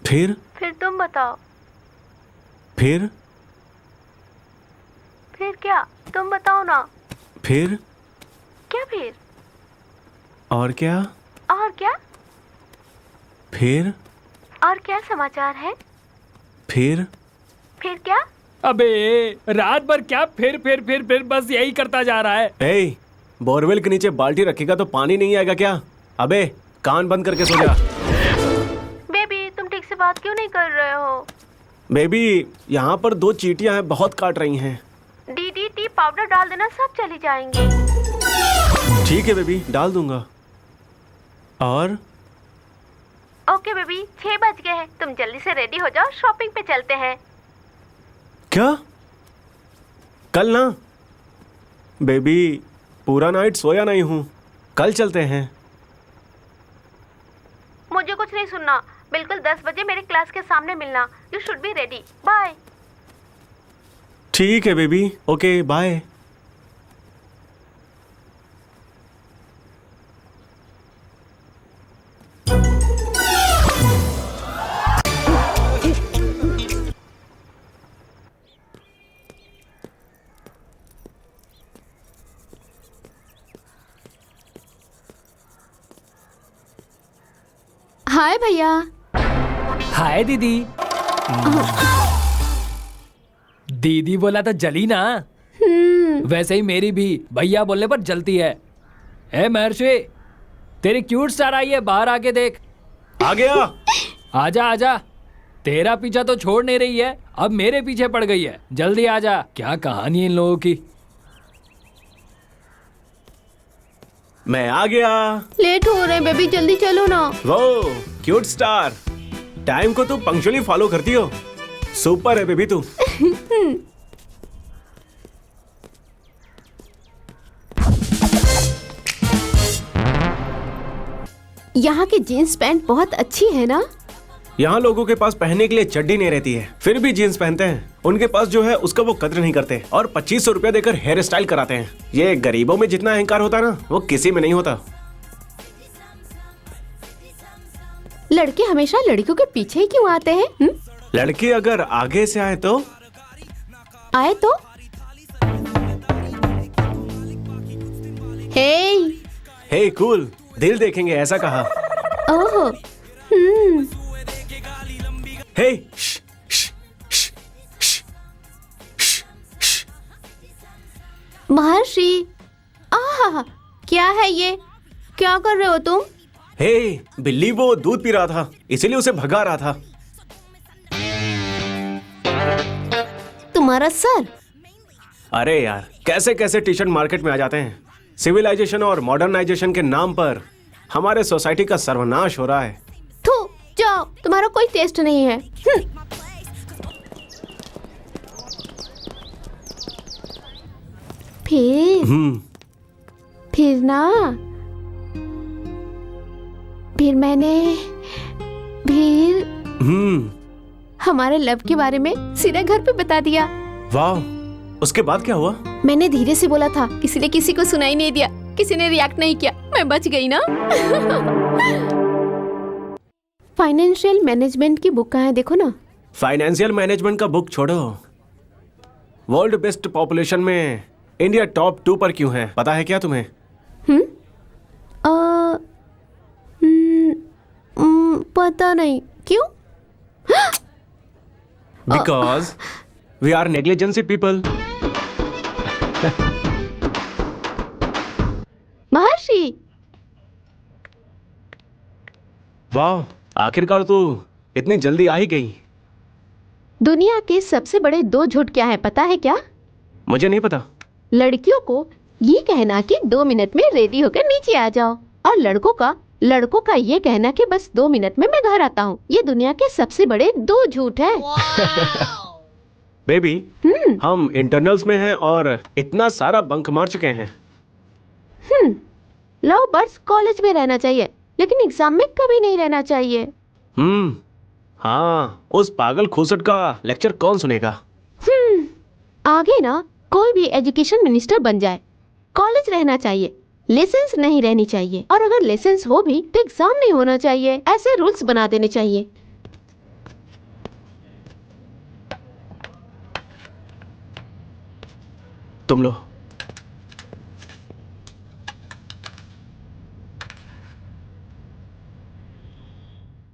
फिर तुम बताओ। फिर क्या? तुम बताओ ना। फिर क्या फिर? और क्या? फिर और क्या समाचार है? फिर क्या? अबे रात भर क्या फिर बस यही करता जा रहा है। ए, बोरवेल के नीचे बाल्टी रखेगा तो पानी नहीं आएगा क्या? अबे कान बंद करके सो जा। बेबी, तुम ठीक से बात क्यों नहीं कर रहे हो? बेबी, यहाँ पर 2 चींटियां हैं, बहुत काट रही हैं। DDT पाउडर डाल देना, सब चली जाएंगी। ठीक है बेबी, डाल दूंगा। और ओके बेबी, 6 बज गए हैं, तुम जल्दी से रेडी हो जाओ, शॉपिंग पे चलते हैं। क्या? कल ना? बेबी, पूरा नाइट सोया नहीं हूँ, कल चलते हैं। मुझे कुछ नहीं सुनना, बिल्कुल 10 बजे मेरे क्लास के सामने मिलना। You should be ready. Bye. ठीक है बेबी, ओके बाय। हाय भैया। हाय दीदी। दीदी बोला तो जली ना। वैसे ही मेरी भी भैया बोलने पर जलती है। ए महर्षि, तेरी क्यूट स्टार आई है, बाहर आके देख। आ गया। आजा आजा, तेरा पीछा तो छोड़ नहीं रही है, अब मेरे पीछे पड़ गई है। जल्दी आजा। क्या कहानी है इन लोगों की। मैं आ गया। लेट हो रहे हैं बेबी, जल्दी चलो ना। वो क्यूट स्टार, टाइम को तू पंक्चुअली फॉलो करती हो। सुपर है बेबी तू। यहाँ की जीन्स पैंट बहुत अच्छी है ना? यहाँ लोगों के पास पहनने के लिए चड्डी नहीं रहती है, फिर भी जीन्स पहनते हैं। उनके पास जो है उसका वो कद्र नहीं करते और 2500 रुपया देकर हेयर स्टाइल कराते हैं। ये गरीबों में जितना अहंकार होता है ना, वो किसी में नहीं होता। लड़के हमेशा लड़कियों के पीछे ही क्यों आते हैं? लड़की अगर आगे से आए तो आए तो हे कूल, दिल देखेंगे ऐसा कहा। ओह हे महर्षि, आहा, क्या है ये? क्या कर रहे हो तुम? हे बिल्ली वो दूध पी रहा था, इसीलिए उसे भगा रहा था। तुम्हारा सर? अरे यार, कैसे कैसे टी शर्ट मार्केट में आ जाते हैं। सिविलाइजेशन और मॉडर्नाइजेशन के नाम पर हमारे सोसाइटी का सर्वनाश हो रहा है। थू, जाओ, तुम्हारा कोई टेस्ट नहीं है। फिर ना, फिर हमारे लव के बारे में सीधे घर पे बता दिया। वाह, उसके बाद क्या हुआ? मैंने धीरे से बोला था, इसलिए किसी को सुनाई नहीं दिया, किसी ने रिएक्ट नहीं किया, मैं बच गई ना। फाइनेंशियल मैनेजमेंट की बुक कहाँ है, देखो ना। फाइनेंशियल मैनेजमेंट का बुक छोड़ो, वर्ल्ड बेस्ट पॉपुलेशन में इंडिया टॉप 2 पर क्यों है, पता है क्या तुम्हें? पता नहीं, क्यों? Because we are negligence people. Maharshi, वाह, आखिरकार तू इतनी जल्दी आ ही गई। दुनिया के सबसे बड़े 2 झूठ क्या है, पता है क्या? मुझे नहीं पता। लड़कियों को ये कहना कि 2 मिनट में रेडी होकर नीचे आ जाओ, और लड़कों का ये कहना कि बस 2 मिनट में मैं घर आता हूँ। ये दुनिया के सबसे बड़े 2 झूठ है। बेबी, हम इंटरनल्स में हैं और इतना सारा बंक मार चुके हैं। लव बर्ड्स कॉलेज में रहना चाहिए, लेकिन एग्जाम में कभी नहीं रहना चाहिए। हाँ, उस पागल खूसट का लेक्चर कौन सुनेगा? आगे ना कोई भी एजुकेशन मिनिस्टर बन जाए, कॉलेज रहना चाहिए, लाइसेंस नहीं रहनी चाहिए, और अगर लाइसेंस हो भी तो एग्जाम नहीं होना चाहिए। ऐसे रूल्स बना देने चाहिए। तुम लो।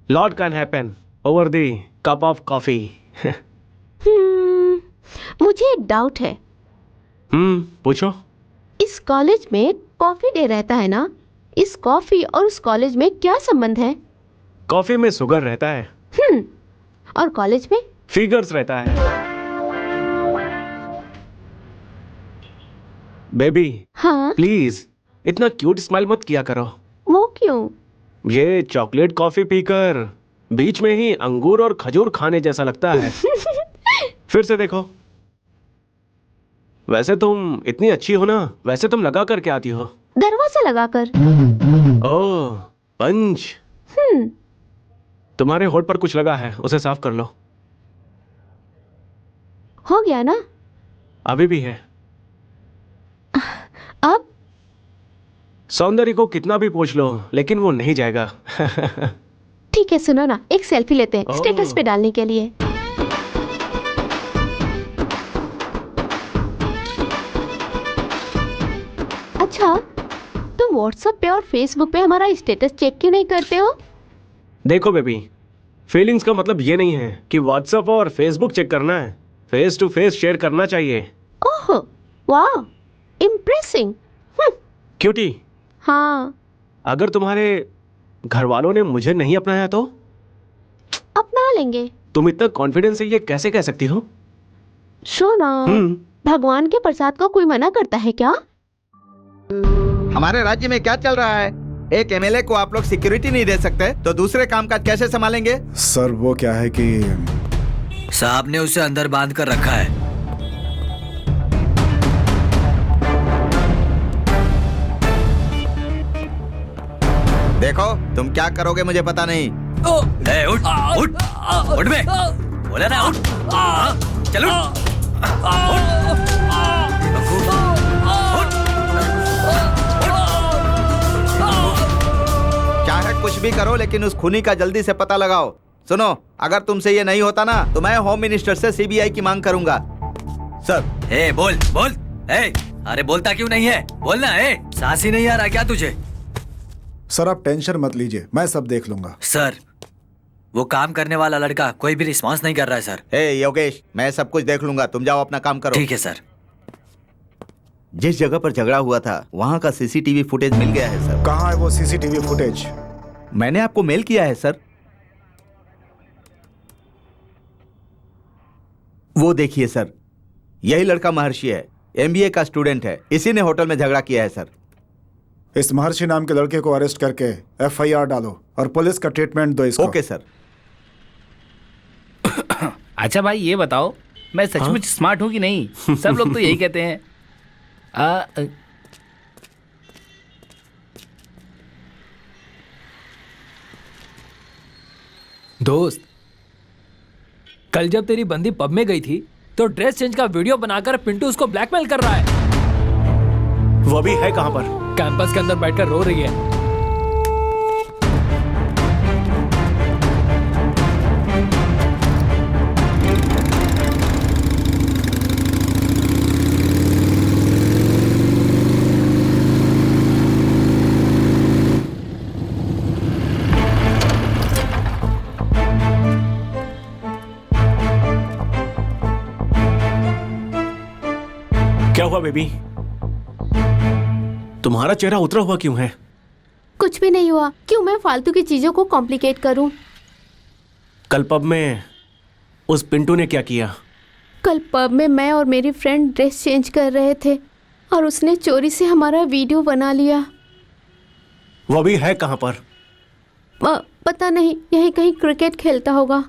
Lot can happen over the cup of coffee. मुझे एक डाउट है। पूछो। इस कॉलेज में कॉफी डे रहता है ना, इस कॉफी और उस कॉलेज में क्या संबंध है? कॉफी में शुगर रहता है। और कॉलेज में फिगर्स रहता है। बेबी, हाँ, प्लीज इतना क्यूट स्माइल मत किया करो। वो क्यों? ये चॉकलेट कॉफी पीकर बीच में ही अंगूर और खजूर खाने जैसा लगता है। फिर से देखो। वैसे तुम इतनी अच्छी हो ना, वैसे तुम लगा कर क्या आती हो? दरवाजा लगाकर। ओह, पंच। तुम्हारे होठ पर कुछ लगा है, उसे साफ कर लो। हो गया ना? अभी भी है। अब सौंदर्य को कितना भी पूछ लो, लेकिन वो नहीं जाएगा। ठीक है, सुनो ना, एक सेल्फी लेते हैं स्टेटस पे डालने के लिए। अच्छा, तुम व्हाट्सएप पे और फेसबुक पे हमारा स्टेटस चेक क्यों नहीं करते हो? देखो बेबी, फीलिंग्स का मतलब ये नहीं है कि व्हाट्सएप और फेसबुक चेक करना है, फेस टू फेस शेयर करना चाहिए। ओह, वाह, इम्प्रेसिंग। क्यूटी। हाँ। अगर तुम्हारे घर वालों ने मुझे नहीं अपनाया तो? अपना लेंगे। तुम इतना कॉन्फिडेंस से ये कैसे कह सकती हो? सुनो, भगवान के प्रसाद को कोई मना करता है क्या? हमारे राज्य में क्या चल रहा है? एक एमएलए को आप लोग सिक्योरिटी नहीं दे सकते तो दूसरे कामकाज कैसे संभालेंगे? सर वो क्या है कि साहब ने उसे अंदर बांध कर रखा है। देखो, तुम क्या करोगे मुझे पता नहीं। उठ उठ उठ बे, बोला ना उठ। चलो क्या है कुछ भी करो, लेकिन उस खूनी का जल्दी से पता लगाओ। सुनो, अगर तुमसे ये नहीं होता ना तो मैं होम मिनिस्टर से सीबीआई की मांग करूंगा। सर। ए बोल बोल। ए अरे बोलता क्यों नहीं है? बोलना। ए सांस ही नहीं आ रहा क्या तुझे? सर आप टेंशन मत लीजिए, मैं सब देख लूंगा। सर वो काम करने वाला लड़का कोई भी रिस्पॉन्स नहीं कर रहा है सर। ए योगेश, मैं सब कुछ देख लूंगा, तुम जाओ अपना काम करो। ठीक है सर। जिस जगह पर झगड़ा हुआ था वहाँ का सीसीटीवी फुटेज मिल गया है सर। कहाँ है वो सीसीटीवी फुटेज? मैंने आपको मेल किया है सर। वो देखिए सर, यही लड़का महर्षि है, एमबीए का स्टूडेंट है, इसी ने होटल में झगड़ा किया है सर। इस महर्षि नाम के लड़के को अरेस्ट करके एफआईआर डालो और पुलिस का ट्रीटमेंट दो इसको। Okay sir. अच्छा भाई ये बताओ, मैं सचमुच स्मार्ट हूँ कि नहीं? सब लोग तो यही कहते हैं। दोस्त, कल जब तेरी बंदी पब में गई थी तो ड्रेस चेंज का वीडियो बनाकर पिंटू उसको ब्लैकमेल कर रहा है। वो अभी है कहाँ पर? कैंपस के अंदर बैठकर रो रही है। क्या हुआ बेबी? तुम्हारा चेहरा उतरा हुआ क्यों है? कुछ भी नहीं हुआ। क्यों मैं फालतू की चीजों को कॉम्प्लिकेट करूं? कल पब में उस पिंटू ने क्या किया? कल पब में मैं और मेरी फ्रेंड ड्रेस चेंज कर रहे थे और उसने चोरी से हमारा वीडियो बना लिया। वो अभी है कहाँ पर? पता नहीं, यहीं कहीं क्रिकेट खेलता होगा।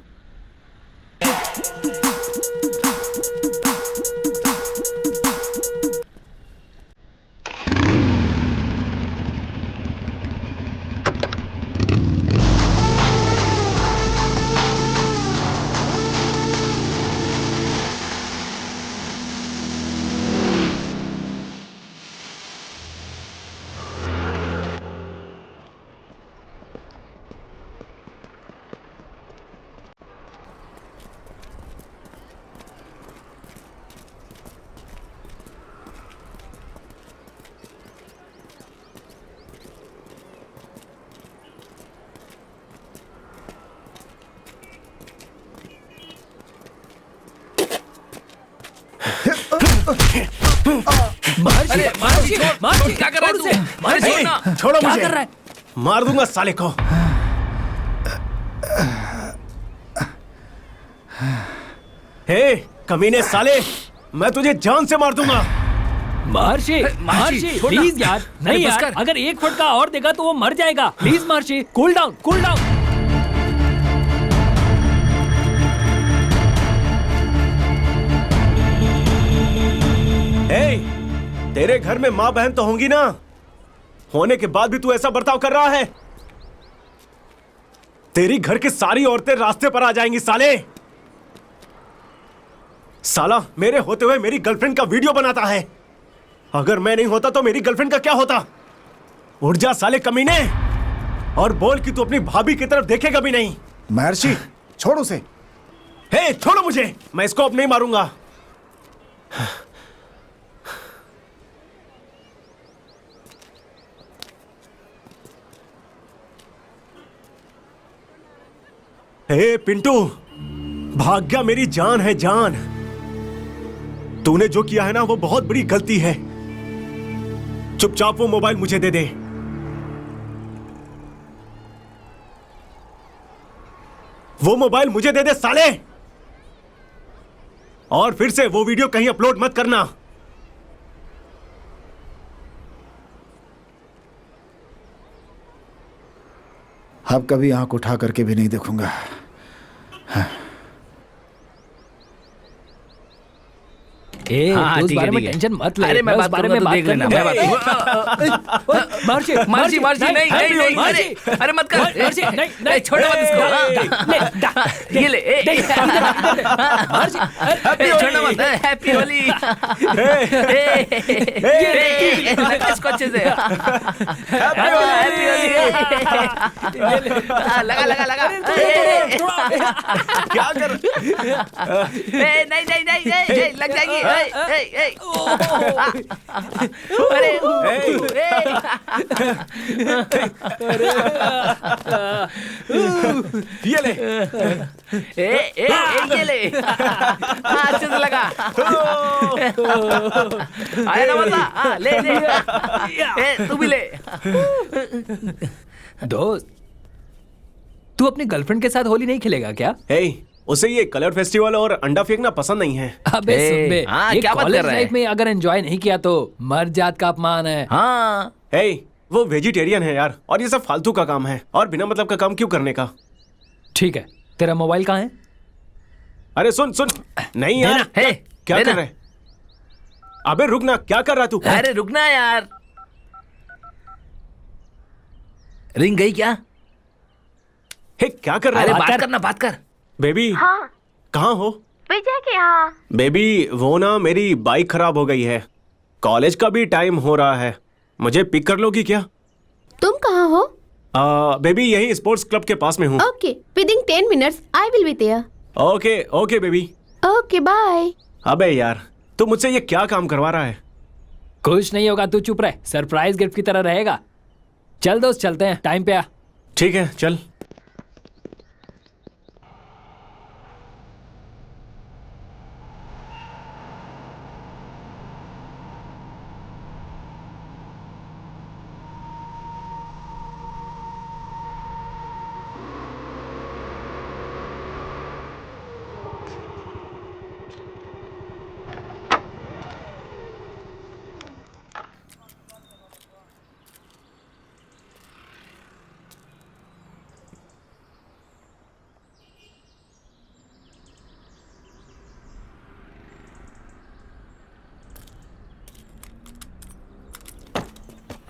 महर्षि क्या कर रहा है तू? महर्षि छोड़ो क्या मुझे। कर रहा है? मार दूंगा साले को। हे कमीने साले, मैं तुझे जान से मार दूंगा। महर्षि प्लीज यार, नहीं यार, अगर एक फटका और देगा तो वो मर जाएगा। Please Maharshi, cool down, cool down. तेरे घर में माँ बहन तो होंगी ना, होने के बाद भी तू ऐसा बर्ताव कर रहा है? तेरी घर की सारी औरतें रास्ते पर आ जाएंगी साले। साला मेरे होते हुए मेरी गर्लफ्रेंड का वीडियो बनाता है। अगर मैं नहीं होता तो मेरी गर्लफ्रेंड का क्या होता? उठ जा साले कमीने और बोल कि तू अपनी भाभी की तरफ देखेगा भी नहीं। महर्षि छोड़ उसे। हे छोड़ो मुझे, मैं इसको अब नहीं मारूंगा। हे पिंटू, भाग्या मेरी जान है जान। तूने जो किया है ना वो बहुत बड़ी गलती है। चुपचाप वो मोबाइल मुझे दे दे। वो मोबाइल मुझे दे दे साले, और फिर से वो वीडियो कहीं अपलोड मत करना। अब कभी आंख उठा करके भी नहीं देखूंगा। हे हाँ, तू उस ठीक है, बारे में ठीक है। टेंशन मत ले। अरे मैं बात बारे करूंगा, में तू बात देख लेना, करना। मैं बात महर्षि मार्ची मार्ची नहीं नहीं नहीं अरे अरे मत कर महर्षि नहीं नहीं छोड़ो मत इसको ये ले छोड़ना मत हैप्पी होली लगा इसको अच्छे से हैप्पी होली लगा लगा लगा क्या कर नहीं नहीं नहीं लग जाएगी अरे ये ले ये ले अच्छे से लगा आया ना मजा ले ले तू भी ले दोस्त तू अपनी गर्लफ्रेंड के साथ होली नहीं खेलेगा क्या? उसे ये कलर फेस्टिवल और अंडा फेंकना पसंद नहीं है। अबे सुन बे, हाँ, ये क्या बात कर कॉलेज रहा है? लाइफ में अगर एंजॉय नहीं किया तो मर्द जात का अपमान है। हाँ वो वेजिटेरियन है यार, और ये सब फालतू का काम है, और बिना मतलब का काम क्यों करने का। ठीक है, तेरा मोबाइल कहाँ है? अरे सुन सुन, नहीं यार क्या कर रहे? अबे रुक ना, क्या कर रहा तू? अरे रुकना यार, रिंग गई क्या? क्या कर रहा है? अरे बात करना, बात कर बेबी। हाँ कहाँ हो? विजय के यहाँ। बेबी वो ना मेरी बाइक खराब हो गई है, कॉलेज का भी टाइम हो रहा है, मुझे पिक कर लोगी क्या? तुम कहाँ हो? बेबी यही स्पोर्ट्स क्लब के पास में हूँ। Okay, within 10 minutes I will be there. Okay okay baby. Okay bye. अबे यार तू मुझसे ये क्या काम करवा रहा है? कुछ नहीं होगा, तू चुप रहे, सरप्राइज गिफ्ट की तरह रहेगा। चल दोस्त चलते हैं, टाइम पे आ। ठीक है चल।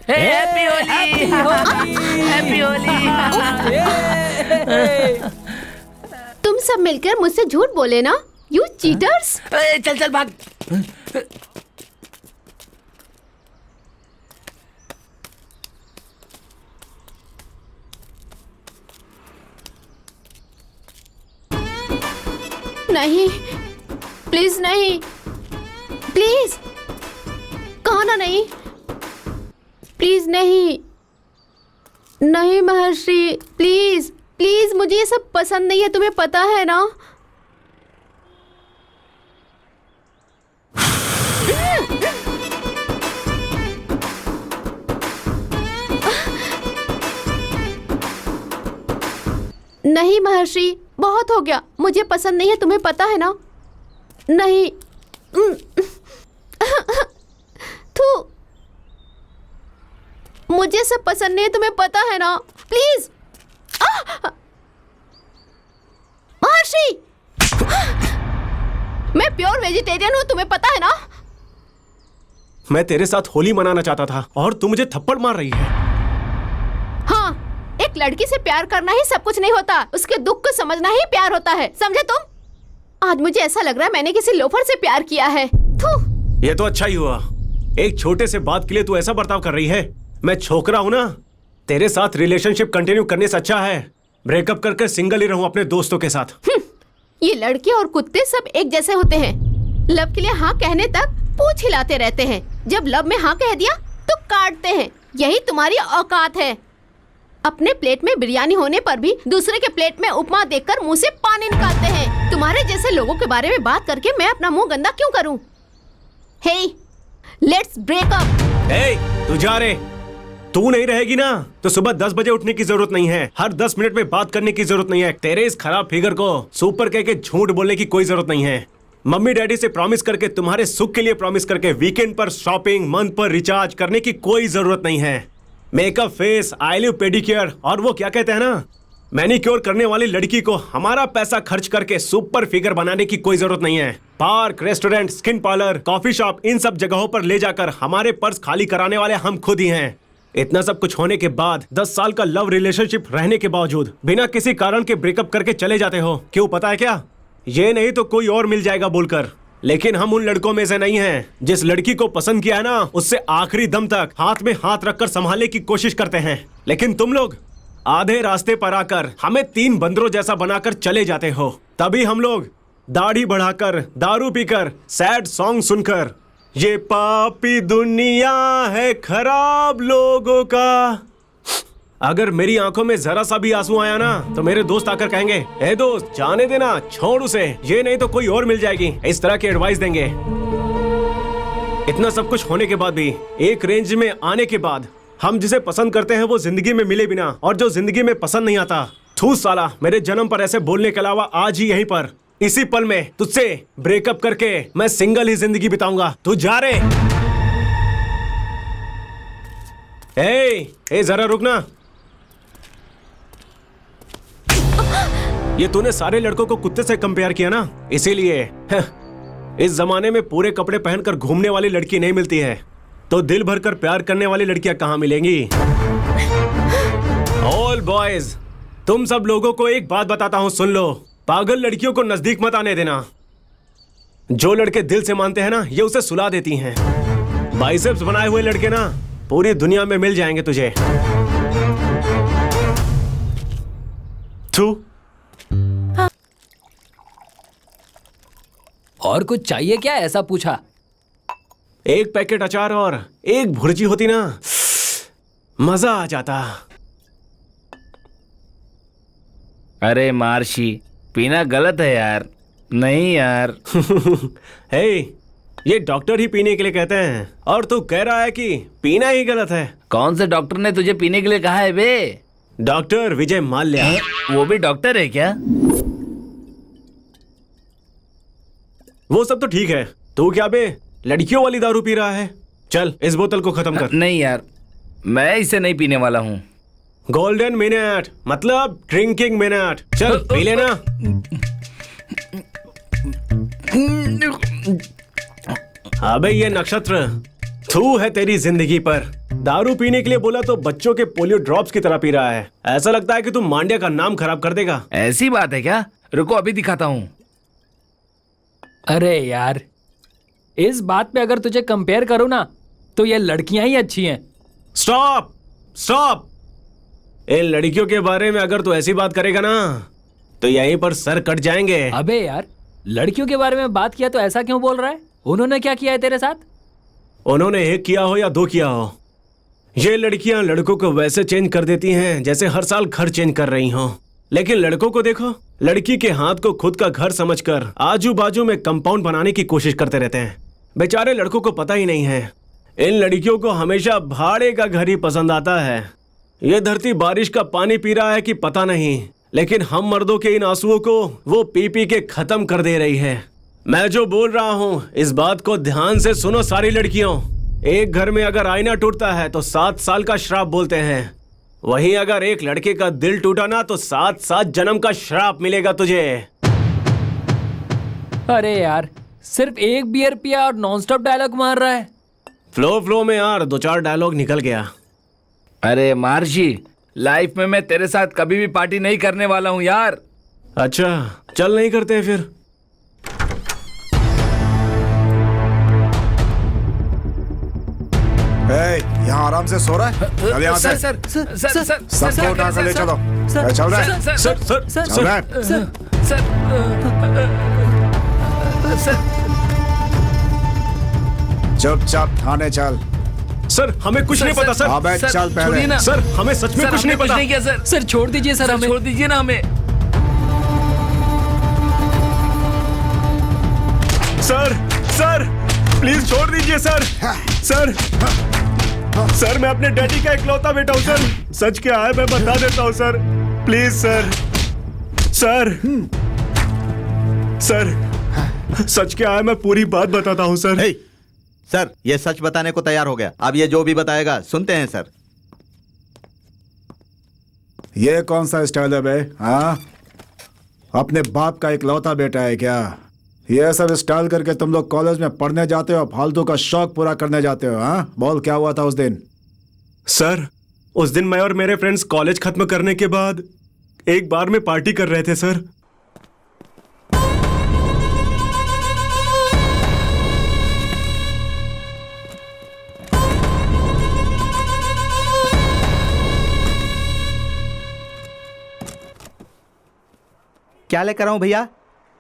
Happy Holi happy Holi. तुम सब मिलकर मुझसे झूठ बोले ना, यू चीटर्स। चल चल भाग। नहीं प्लीज नहीं, प्लीज कहो ना नहीं, प्लीज नहीं नहीं महर्षि, प्लीज प्लीज, मुझे ये सब पसंद नहीं है, तुम्हें पता है ना। नहीं महर्षि, बहुत हो गया, मुझे पसंद नहीं है, तुम्हें पता है ना। नहीं थू, मुझे सब पसंद नहीं है, तुम्हें पता है ना। प्लीज महर्षि, मैं प्योर वेजिटेरियन हूँ, तुम्हें पता है ना। मैं तेरे साथ होली मनाना चाहता था और तू मुझे थप्पड़ मार रही है। हाँ, एक लड़की से प्यार करना ही सब कुछ नहीं होता, उसके दुख को समझना ही प्यार होता है, समझे तुम। आज मुझे ऐसा लग रहा है मैंने किसी लोफर से प्यार किया है। ये तो अच्छा ही हुआ, एक छोटे से बात के लिए तू ऐसा बर्ताव कर रही है। मैं छोकरा हूं ना, तेरे साथ रिलेशनशिप कंटिन्यू करने से अच्छा है ब्रेकअप करके सिंगल ही रहूं अपने दोस्तों के साथ। ये लड़के और कुत्ते सब एक जैसे होते हैं, लव के लिए हाँ कहने तक पूंछ हिलाते रहते हैं, जब लव में हाँ कह दिया तो काटते हैं। यही तुम्हारी औकात है। अपने प्लेट में बिरयानी होने पर भी दूसरे के प्लेट में उपमा देखकर मुंह से पानी निकालते हैं। तुम्हारे जैसे लोगों के बारे में बात करके मैं अपना मुंह गंदा क्यों करूं? हे, लेट्स ब्रेक अप। हे, तू जा रे। तू नहीं रहेगी ना तो सुबह 10 बजे उठने की जरूरत नहीं है, हर 10 मिनट में बात करने की जरूरत नहीं है। तेरे इस खराब फिगर को सुपर कह के झूठ बोलने की कोई जरूरत नहीं है। मम्मी डैडी से प्रॉमिस करके, तुम्हारे सुख के लिए प्रॉमिस करके वीकेंड पर शॉपिंग, मंथ पर रिचार्ज करने की कोई जरूरत नहीं है। Makeup, face, I live pedicure और वो क्या कहते हैं ना, मैनिक्योर करने वाली लड़की को हमारा पैसा खर्च करके सुपर फिगर बनाने की कोई जरूरत नहीं है। Park, restaurant, skin parlour, coffee shop, इन सब जगहों पर ले जाकर हमारे पर्स खाली कराने वाले हम खुद ही हैं। इतना सब कुछ होने के बाद 10 साल का लव रिलेशनशिप रहने के बावजूद बिना किसी कारण के ब्रेकअप करके चले जाते हो। क्यों पता है क्या? ये नहीं तो कोई और मिल जाएगा बोलकर। लेकिन हम उन लड़कों में से नहीं हैं। जिस लड़की को पसंद किया है ना, उससे आखिरी दम तक हाथ में हाथ रखकर संभालने की कोशिश करते हैं। लेकिन तुम लोग आधे रास्ते पर आकर हमें 3 बंदरों जैसा बनाकर चले जाते हो। तभी हम लोग दाढ़ी बढ़ाकर, दारू पीकर, सैड सॉन्ग सुनकर, ये पापी दुनिया है खराब लोगों का, अगर मेरी आंखों में जरा सा भी आंसू आया ना तो मेरे दोस्त आकर कहेंगे, ए दोस्त जाने देना, छोड़ उसे, ये नहीं तो कोई और मिल जाएगी। इस तरह की एडवाइस देंगे। इतना सब कुछ होने के बाद भी, एक रेंज में आने के बाद, हम जिसे पसंद करते हैं वो जिंदगी में मिले बिना, और जो जिंदगी में पसंद नहीं आता, थू साला, मेरे जन्म पर ऐसे बोलने के अलावा आज ही यहीं पर इसी पल में तुझसे ब्रेकअप करके मैं सिंगल ही जिंदगी बिताऊंगा। तू जा रे। ए जरा रुकना। ये तूने सारे लड़कों को कुत्ते से कंपेयर किया ना, इसीलिए इस जमाने में पूरे कपड़े पहनकर घूमने वाली लड़की नहीं मिलती है, तो दिल भरकर प्यार करने वाली लड़कियां कहां मिलेंगी? ऑल बॉयज, तुम सब लोगों को एक बात बताता हूं, सुन लो। पागल लड़कियों को नजदीक मत आने देना। जो लड़के दिल से मानते हैं ना, ये उसे सुला देती हैं। बाइसेप्स बनाए हुए लड़के ना पूरी दुनिया में मिल जाएंगे तुझे। थू। और कुछ चाहिए क्या, ऐसा पूछा? एक पैकेट अचार और एक भुर्जी होती ना, मजा आ जाता। अरे मार्शी, पीना गलत है यार। नहीं यार। हे, ये डॉक्टर ही पीने के लिए कहते हैं, और तू कह रहा है कि पीना ही गलत है। कौन से डॉक्टर ने तुझे पीने के लिए कहा है बे? डॉक्टर विजय माल्या। वो भी डॉक्टर है क्या? वो सब तो ठीक है, तू क्या बे लड़कियों वाली दारू पी रहा है? चल इस बोतल को खत्म कर। नहीं यार, मैं इसे नहीं पीने वाला हूँ। गोल्डन मिनट मतलब ड्रिंकिंग मिनट, चल पी लेना। अबे ये नक्षत्र, थू है तेरी जिंदगी पर। दारू पीने के लिए बोला तो बच्चों के पोलियो ड्रॉप्स की तरह पी रहा है। ऐसा लगता है कि तू मांड्या का नाम खराब कर देगा। ऐसी बात है क्या? रुको अभी दिखाता हूँ। अरे यार, इस बात पे अगर तुझे कंपेयर करूँ ना, तो ये लड़कियां ही अच्छी हैं। Stop stop. इन लड़कियों के बारे में अगर तू ऐसी बात करेगा ना, तो यहीं पर सर कट जाएंगे। अबे यार, लड़कियों के बारे में बात किया तो ऐसा क्यों बोल रहा है? उन्होंने क्या किया है तेरे साथ? उन्होंने एक किया हो या 2 किया हो, ये लड़कियां लड़कों को वैसे चेंज कर देती हैं जैसे हर साल घर चेंज कर रही हों। लेकिन लड़कों को देखो, लड़की के हाथ को खुद का घर समझकर आजू बाजू में कंपाउंड बनाने की कोशिश करते रहते हैं। बेचारे लड़कों को पता ही नहीं है, इन लड़कियों को हमेशा भाड़े का घर ही पसंद आता है। ये धरती बारिश का पानी पी रहा है कि पता नहीं, लेकिन हम मर्दों के इन आंसुओं को वो पी पी के खत्म कर दे रही है। मैं जो बोल रहा हूँ, इस बात को ध्यान से सुनो सारी लड़कियों। एक घर में अगर आईना टूटता है तो 7 साल का श्राप बोलते हैं। वहीं अगर एक लड़के का दिल टूटा ना, तो 7 जन्म का श्राप मिलेगा तुझे। अरे यार, सिर्फ एक बियर पिया और नॉनस्टॉप डायलॉग मार रहा है। फ्लो में यार 2-4 डायलॉग निकल गया। अरे मार्शी, लाइफ में मैं तेरे साथ कभी भी पार्टी नहीं करने वाला हूँ यार। अच्छा चल, नहीं करते फिर। यहाँ आराम से सो रहा है? चल यहाँ से। सर सर सर सर सबको उठा कर ले चलो। चल रहा है? सर सर सर सर चल रहा है? सर सर चुपचाप थाने चल। सर हमें कुछ नहीं पता सर। अबे चल पहले। छोड़िए ना। सर हमें सच में कुछ नहीं पता। किया सर। सर छोड़ दीजिए सर, हमें छोड़ दीजिए ना हमें। सर सर प्लीज छोड़ दीजिए सर। सर सर मैं अपने डैडी का इकलौता बेटा हूँ सर। सच क्या है मैं बता देता हूँ sir, please sir. Sir sir सच क्या है मैं पूरी बात बताता हूँ सर। हे, सर ये सच बताने को तैयार हो गया। अब ये जो भी बताएगा सुनते हैं सर। ये कौन सा स्टाइल है बे? हाँ, अपने बाप का इकलौता बेटा है क्या? ये सब स्टाइल करके तुम लोग कॉलेज में पढ़ने जाते हो, फालतू का शौक पूरा करने जाते हो? हाँ, बोल क्या हुआ था उस दिन? सर, उस दिन मैं और मेरे फ्रेंड्स कॉलेज खत्म करने के बाद एक बार में पार्टी कर रहे थे सर। क्या लेकर आऊं भैया?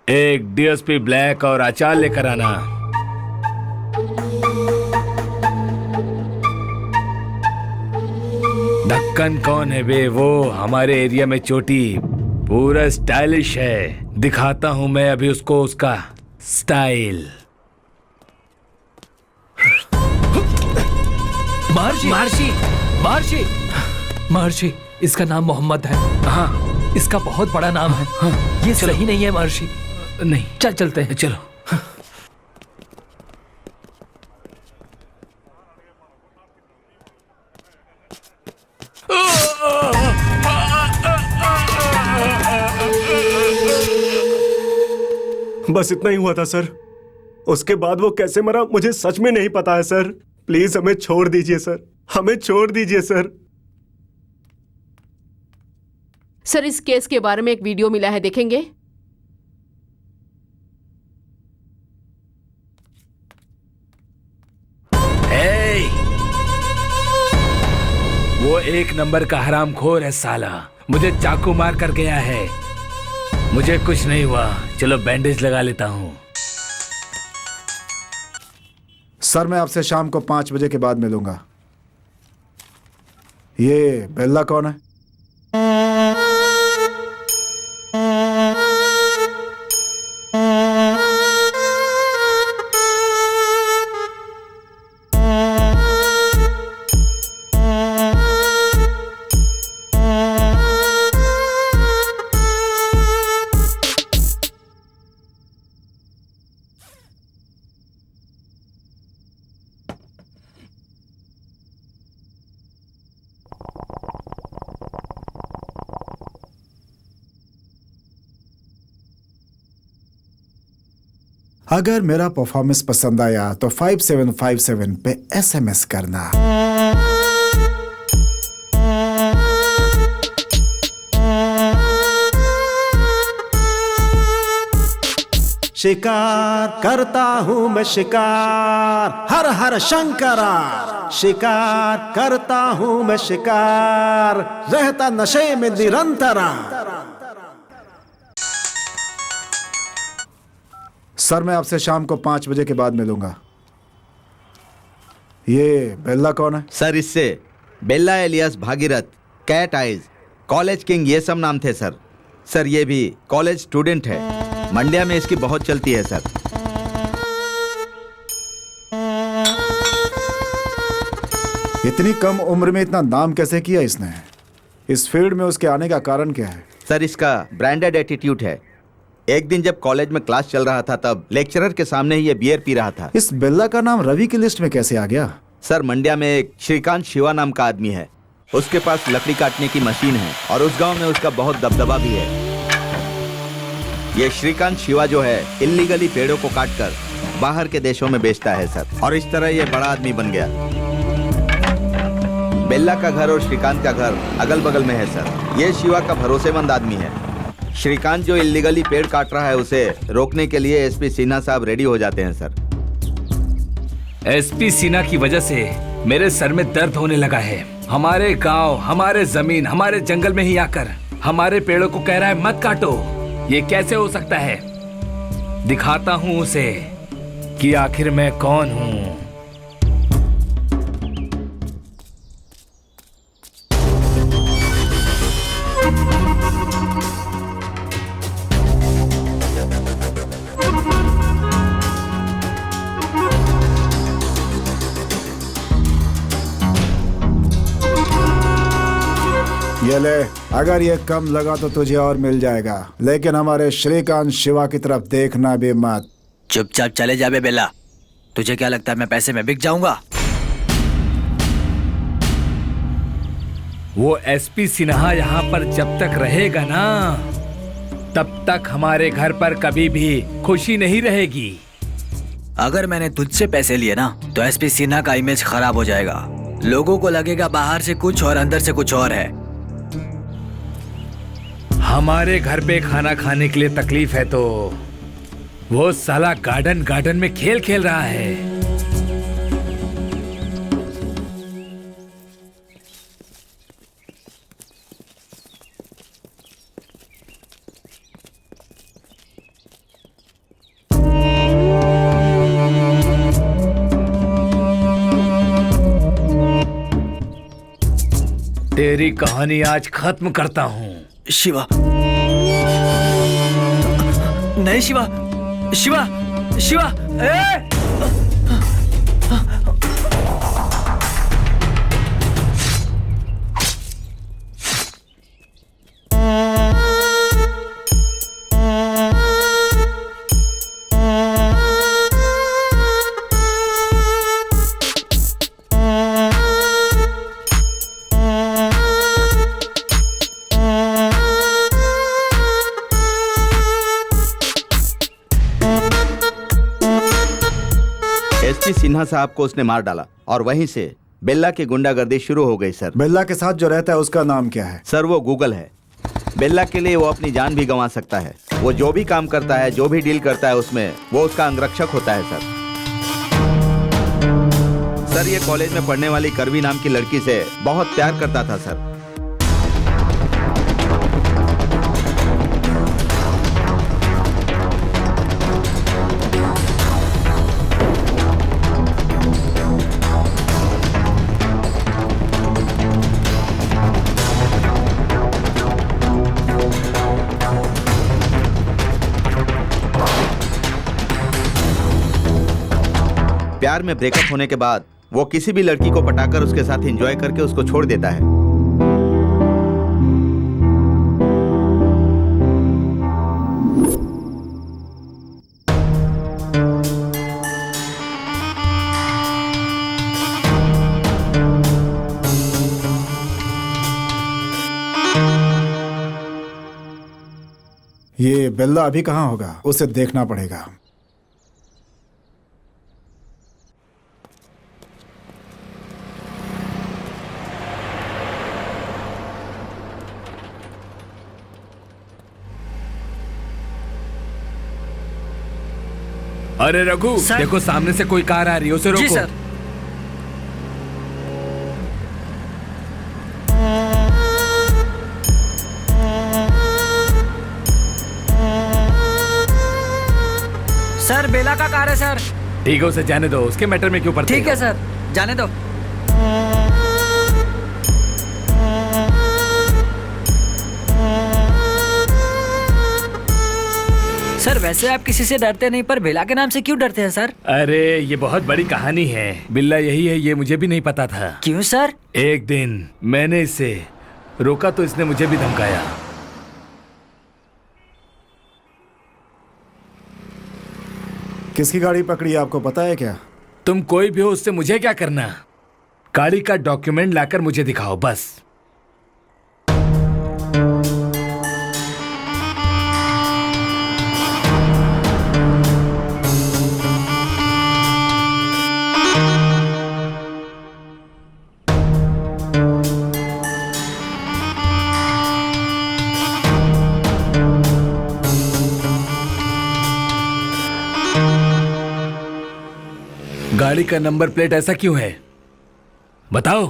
एक डीएसपी ब्लैक और अचार लेकर आना। ढक्कन कौन है बे? वो हमारे एरिया में चोटी पूरा स्टाइलिश है। दिखाता हूं मैं अभी उसको उसका स्टाइल। महर्षि महर्षि महर्षि महर्षि, इसका नाम मोहम्मद है। हाँ, इसका बहुत बड़ा नाम है। हाँ, ये सही नहीं है महर्षि। नहीं, चलते हैं। चलो। बस इतना ही हुआ था सर। उसके बाद वो कैसे मरा मुझे सच में नहीं पता है सर। प्लीज हमें छोड़ दीजिए सर, हमें छोड़ दीजिए सर। सर, इस केस के बारे में एक वीडियो मिला है, देखेंगे? वो एक नंबर का हरामखोर है साला। मुझे चाकू मार कर गया है। मुझे कुछ नहीं हुआ। चलो बैंडेज लगा लेता हूँ। सर, मैं आपसे शाम को 5 बजे के बाद मिलूंगा। ये बेल्ला कौन है? अगर मेरा परफॉर्मेंस पसंद आया तो 5757 पे SMS करना। शिकार करता हूं मैं शिकार, हर हर शंकरा। शिकार करता हूं मैं शिकार, रहता नशे में निरंतरा। सर, मैं आपसे शाम को 5 बजे के बाद मिलूंगा। ये बेल्ला कौन है? सर, इससे Bella alias Bhagirath, cat eyes, college king, ये सब नाम थे सर। सर, ये भी कॉलेज स्टूडेंट है। मंड्या में इसकी बहुत चलती है सर। इतनी कम उम्र में इतना नाम कैसे किया इसने? इस फील्ड में उसके आने का कारण क्या है? सर, इसका ब्रांडेड एटीट्यूड है। एक दिन जब कॉलेज में क्लास चल रहा था तब लेक्चरर के सामने ही ये बियर पी रहा था। इस बेल्ला का नाम रवि की लिस्ट में कैसे आ गया? सर, मंड्या में एक श्रीकांत शिवा नाम का आदमी है। उसके पास लकड़ी काटने की मशीन है और उस गांव में उसका बहुत दबदबा भी है। ये श्रीकांत शिवा जो है इल्लीगली पेड़ों को काटकर बाहर के देशों में बेचता है सर, और इस तरह ये बड़ा आदमी बन गया। बेल्ला का घर और श्रीकांत का घर अगल बगल में है सर। ये शिवा का भरोसेमंद आदमी है। श्रीकांत जो इल्लीगली पेड़ काट रहा है उसे रोकने के लिए एसपी सिन्हा साहब रेडी हो जाते हैं सर। एसपी सिन्हा की वजह से मेरे सर में दर्द होने लगा है। हमारे गांव, हमारे जमीन, हमारे जंगल में ही आकर हमारे पेड़ों को कह रहा है मत काटो। ये कैसे हो सकता है? दिखाता हूं उसे कि आखिर मैं कौन हूं। ये ले, अगर ये कम लगा तो तुझे और मिल जाएगा, लेकिन हमारे श्रीकांत शिवा की तरफ देखना भी मत। चुपचाप चले जा बे बेला। तुझे क्या लगता है मैं पैसे में बिक जाऊंगा? वो एसपी सिन्हा यहाँ पर जब तक रहेगा ना, तब तक हमारे घर पर कभी भी खुशी नहीं रहेगी। अगर मैंने तुझसे पैसे लिए ना तो एसपी सिन्हा का इमेज खराब हो जाएगा। लोगों को लगेगा बाहर से कुछ और अंदर से कुछ और है। हमारे घर पे खाना खाने के लिए तकलीफ है तो वो साला गार्डन में खेल खेल रहा है। तेरी कहानी आज खत्म करता हूँ। शिवा, नहीं शिवा, शिवा, शिवा, एसपी सिन्हा साहब को उसने मार डाला और वहीं से बेल्ला की गुंडागर्दी शुरू हो गई सर। बेल्ला के साथ जो रहता है उसका नाम क्या है? सर वो गूगल है। बेल्ला के लिए वो अपनी जान भी गंवा सकता है। वो जो भी काम करता है, जो भी डील करता है, उसमें वो उसका अंगरक्षक होता है सर। सर ये कॉलेज में पढ़ने वाली करवी नाम की लड़की से बहुत प्यार करता था सर। प्यार में ब्रेकअप होने के बाद वो किसी भी लड़की को पटाकर उसके साथ एंजॉय करके उसको छोड़ देता है। ये बेल्ला अभी कहाँ होगा? उसे देखना पड़ेगा। अरे रघु, देखो सामने से कोई कार आ रही है, उसे रोको। जी सर। सर बेला का कार है सर। ठीक है, उसे जाने दो, उसके मैटर में क्यों पड़ते? ठीक है सर, जाने दो। सर वैसे आप किसी से डरते नहीं, पर बेला के नाम से क्यों डरते हैं सर? अरे ये बहुत बड़ी कहानी है। बिल्ला यही है, ये मुझे भी नहीं पता था। क्यों सर? एक दिन मैंने इसे रोका तो इसने मुझे भी धमकाया। किसकी गाड़ी पकड़ी है आपको पता है क्या? तुम कोई भी हो, उससे मुझे क्या करना? गाड़ी का डॉक्यूमेंट लाकर मुझे दिखाओ बस। गाड़ी का नंबर प्लेट ऐसा क्यों है बताओ?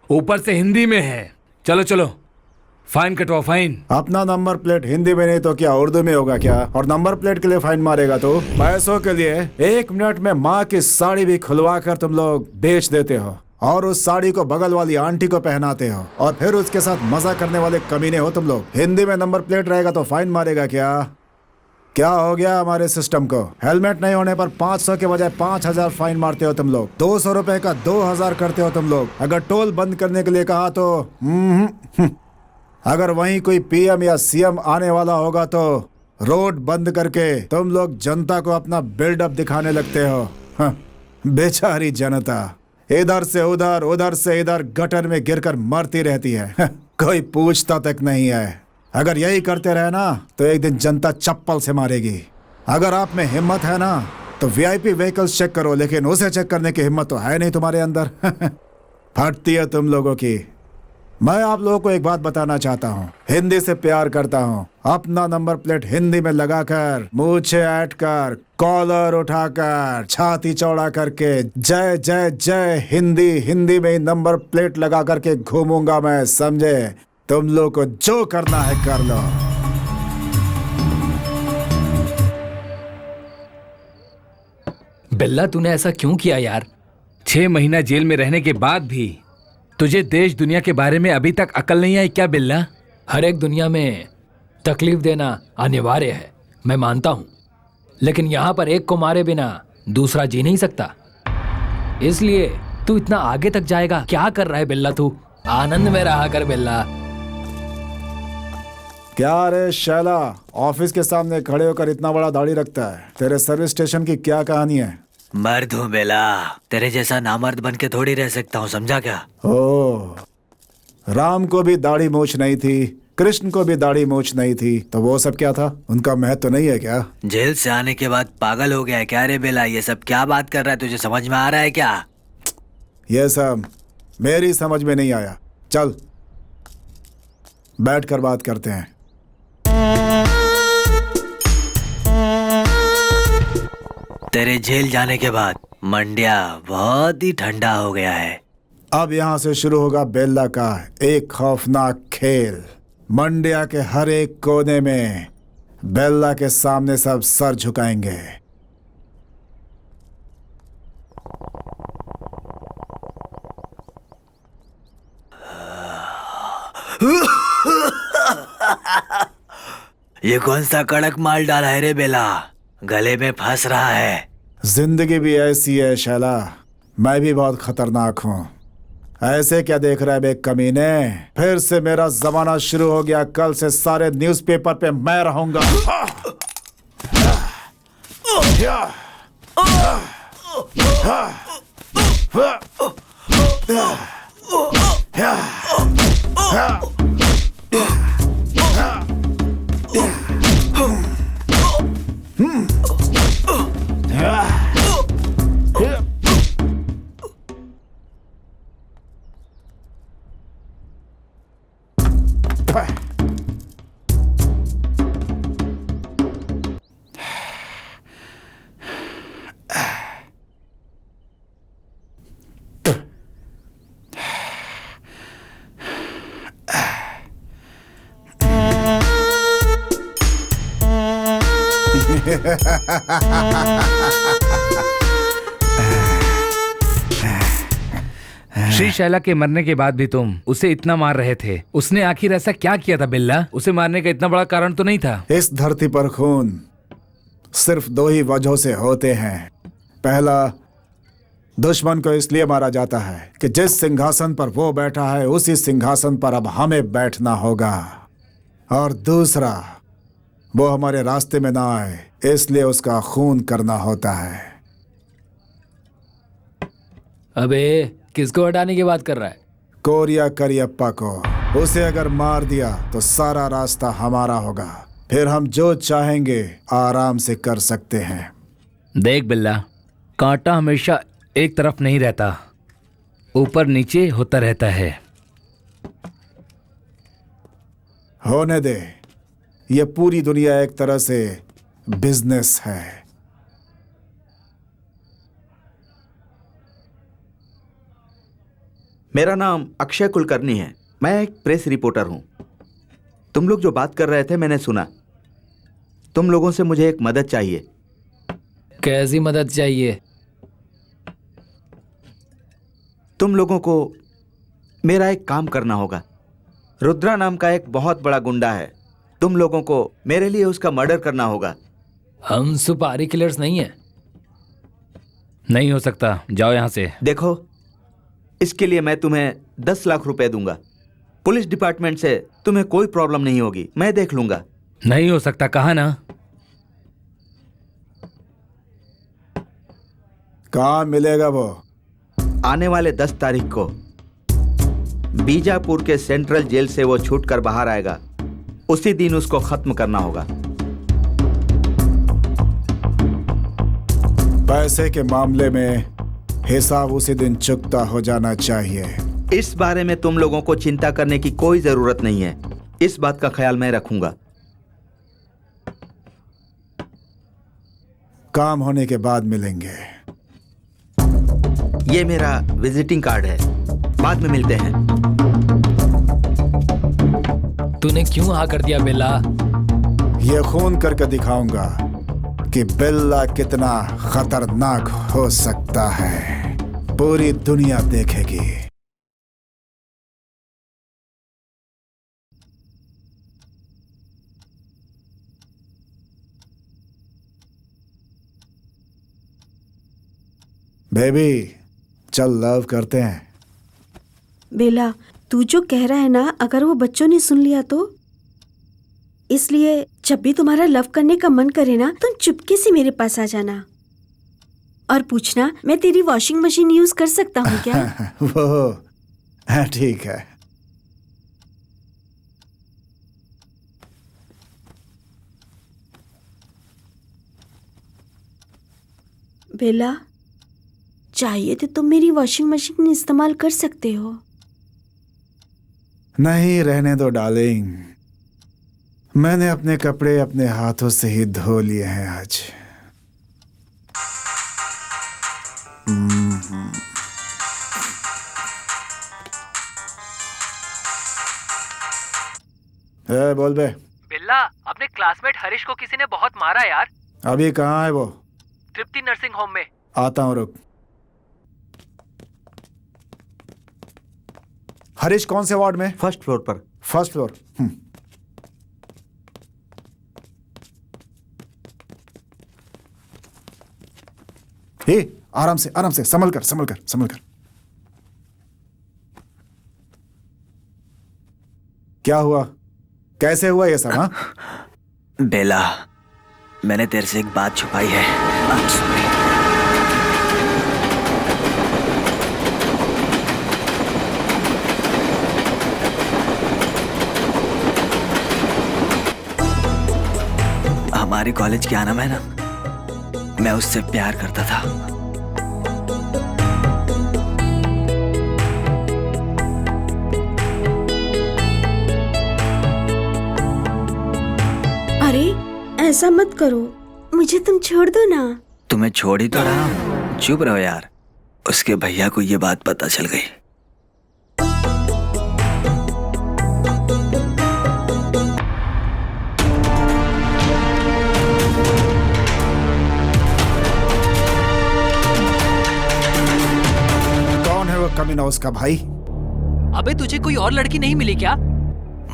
ऊपर से हिंदी में है। चलो चलो, फाइन कटवाओ, फाइन। अपना नंबर प्लेट हिंदी में नहीं तो क्या उर्दू में होगा क्या? और नंबर प्लेट के लिए फाइन मारेगा तो पैसों के लिए 1 मिनट में माँ की साड़ी भी खुलवा कर तुम लोग बेच देते हो और उस साड़ी को बगल वाली आंटी को पहनाते हो और फिर उसके साथ मजा करने वाले कमीने हो तुम लोग। हिंदी में नंबर प्लेट रहेगा तो फाइन मारेगा क्या? क्या हो गया हमारे सिस्टम को? हेलमेट नहीं होने पर 500 के बजाय 5000 फाइन मारते हो तुम लोग। 200 रुपए का 2000 करते हो तुम लोग। अगर टोल बंद करने के लिए कहा तो अगर वहीं कोई पीएम या सीएम आने वाला होगा तो रोड बंद करके तुम लोग जनता को अपना बिल्डअप दिखाने लगते हो। बेचारी जनता, इधर से उधर, उधर से इधर गटर में गिरकर मरती रहती है। कोई पूछता तक नहीं है। अगर यही करते रहे ना तो एक दिन जनता चप्पल से मारेगी। अगर आप में हिम्मत है ना तो वीआईपी व्हीकल्स चेक करो, लेकिन उसे चेक करने की हिम्मत तो है नहीं तुम्हारे अंदर। फटती है तुम लोगों की। मैं आप लोगों को एक बात बताना चाहता हूँ, हिंदी से प्यार करता हूँ। अपना नंबर प्लेट हिंदी में लगाकर, मूछें ऐड कर, कॉलर उठाकर, छाती चौड़ा करके जय जय जय हिंदी, हिंदी में ही नंबर प्लेट लगा करके घूमूंगा मैं, समझे? तुम लोग को जो करना है कर लो। बिल्ला, तूने ऐसा क्यों किया यार? 6 महीना जेल में रहने के बाद भी तुझे देश दुनिया के बारे में अभी तक अकल नहीं आई क्या बिल्ला? हर एक दुनिया में तकलीफ देना अनिवार्य है, मैं मानता हूँ, लेकिन यहाँ पर एक को मारे बिना दूसरा जी नहीं सकता। इसलिए तू इतना आगे तक जाएगा। क्या कर रहा है बिल्ला तू? आनंद में रहा कर बिल्ला। क्या रे शैला, ऑफिस के सामने खड़े होकर इतना बड़ा दाढ़ी रखता है? तेरे सर्विस स्टेशन की क्या कहानी है? मर्द हूँ बेला, तेरे जैसा नामर्द बन के थोड़ी रह सकता हूँ, समझा क्या? ओ, राम को भी दाढ़ी मूछ नहीं थी, कृष्ण को भी दाढ़ी मूछ नहीं थी, तो वो सब क्या था? उनका महत्व तो नहीं है क्या? जेल से आने के बाद पागल हो गया है क्या रे बेला? ये सब क्या बात कर रहा है? तुझे समझ में आ रहा है क्या? ये सब मेरी समझ में नहीं आया। चल बैठ कर बात करते हैं। तेरे जेल जाने के बाद मंड्या बहुत ही ठंडा हो गया है। अब यहाँ से शुरू होगा बेल्ला का एक खौफनाक खेल। मंड्या के हर एक कोने में बेल्ला के सामने सब सर झुकाएंगे। ये कौन सा कड़क माल डाला है रे बेला? गले में फंस रहा है। जिंदगी भी ऐसी है शैला, मैं भी बहुत खतरनाक हूँ। ऐसे क्या देख रहा है बे कमीने? फिर से मेरा जमाना शुरू हो गया। कल से सारे न्यूज़पेपर पे मैं रहूंगा। श्री शैला के मरने के बाद भी तुम उसे इतना मार रहे थे। उसने आखिर ऐसा क्या किया था बिल्ला? उसे मारने का इतना बड़ा कारण तो नहीं था। इस धरती पर खून सिर्फ 2 ही वजहों से होते हैं। पहला, दुश्मन को इसलिए मारा जाता है कि जिस सिंहासन पर वो बैठा है उसी सिंहासन पर अब हमें बैठना होगा। और दूसरा, वो हमारे रास्ते में ना आए इसलिए उसका खून करना होता है। अबे किसको हटाने की बात कर रहा है? कोरिया करियप्पा को। उसे अगर मार दिया तो सारा रास्ता हमारा होगा। फिर हम जो चाहेंगे आराम से कर सकते हैं। देख बिल्ला, कांटा हमेशा एक तरफ नहीं रहता, ऊपर नीचे होता रहता है। होने दे, ये पूरी दुनिया एक तरह से बिजनेस है। मेरा नाम अक्षय कुलकर्णी है। मैं एक प्रेस रिपोर्टर हूं। तुम लोग जो बात कर रहे थे मैंने सुना। तुम लोगों से मुझे एक मदद चाहिए। कैसी मदद चाहिए? तुम लोगों को मेरा एक काम करना होगा। रुद्रा नाम का एक बहुत बड़ा गुंडा है। तुम लोगों को मेरे लिए उसका मर्डर करना होगा। हम सुपारी किलर्स नहीं हैं। नहीं हो सकता, जाओ यहाँ से। देखो, इसके लिए मैं तुम्हें 10 लाख रुपए दूंगा। पुलिस डिपार्टमेंट से तुम्हें कोई प्रॉब्लम नहीं होगी, मैं देख लूंगा। नहीं हो सकता, कहा ना। कहाँ मिलेगा वो? आने वाले 10 तारीख को बीजापुर के सेंट्रल जेल से वो छूटकर बाहर आएगा। उसी दिन उसको खत्म करना होगा। पैसे के मामले में हिसाब उसी दिन चुकता हो जाना चाहिए। इस बारे में तुम लोगों को चिंता करने की कोई जरूरत नहीं है। इस बात का ख्याल मैं रखूंगा। काम होने के बाद मिलेंगे। ये मेरा विजिटिंग कार्ड है, बाद में मिलते हैं। तूने क्यों हाँ कर दिया बेला? ये खून करके दिखाऊंगा कि बिल्ला कितना खतरनाक हो सकता है। पूरी दुनिया देखेगी। बेबी, चल लव करते हैं। बेला, तू जो कह रहा है ना, अगर वो बच्चों ने सुन लिया तो? इसलिए जब भी तुम्हारा लव करने का मन करे ना, तुम चुपके से मेरे पास आ जाना और पूछना मैं तेरी वॉशिंग मशीन यूज कर सकता हूँ क्या? वो ठीक है। बेला, चाहिए तो तुम मेरी वॉशिंग मशीन इस्तेमाल कर सकते हो। नहीं, रहने दो डार्लिंग। मैंने अपने कपड़े अपने हाथों से ही धो लिए हैं आज। बोल बे। बिल्ला, अपने क्लासमेट हरीश को किसी ने बहुत मारा यार। अभी कहाँ है वो? तृप्ति नर्सिंग होम में। आता हूँ, रुक। हरीश कौन से वार्ड में? फर्स्ट फ्लोर पर। First floor. हे, आराम से संभल कर। क्या हुआ? कैसे हुआ ये सब? हाँ, बेला, मैंने तेरे से एक बात छुपाई है। I'm sorry। हमारे कॉलेज के आनम है ना, मैं उससे प्यार करता था। अरे ऐसा मत करो, मुझे तुम छोड़ दो ना। तुम्हें छोड़ ही तो रहा हूं। चुप रहो यार। उसके भैया को ये बात पता चल गई। कमीना उसका भाई। अबे तुझे कोई और लड़की नहीं मिली क्या?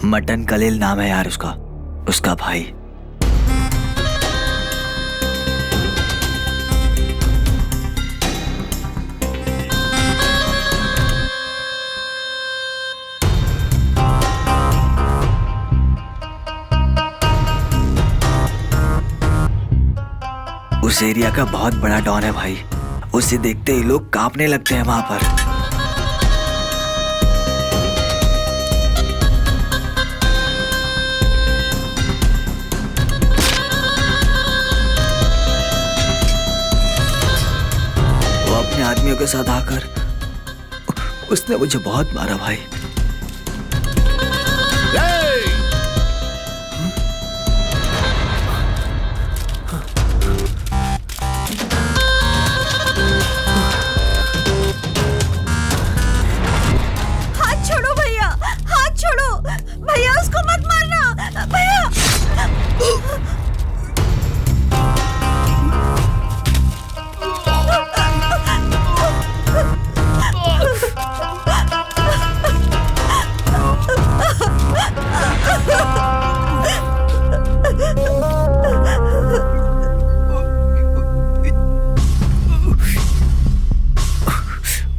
मटन कलील नाम है यार उसका भाई। उस एरिया का बहुत बड़ा डॉन है भाई। उसे देखते ही लोग कांपने लगते हैं वहां पर। आदमियों के साथ आकर उसने मुझे बहुत मारा भाई। हाथ छोड़ो भैया, हाथ छोड़ो भैया, उसको मत मारना भैया।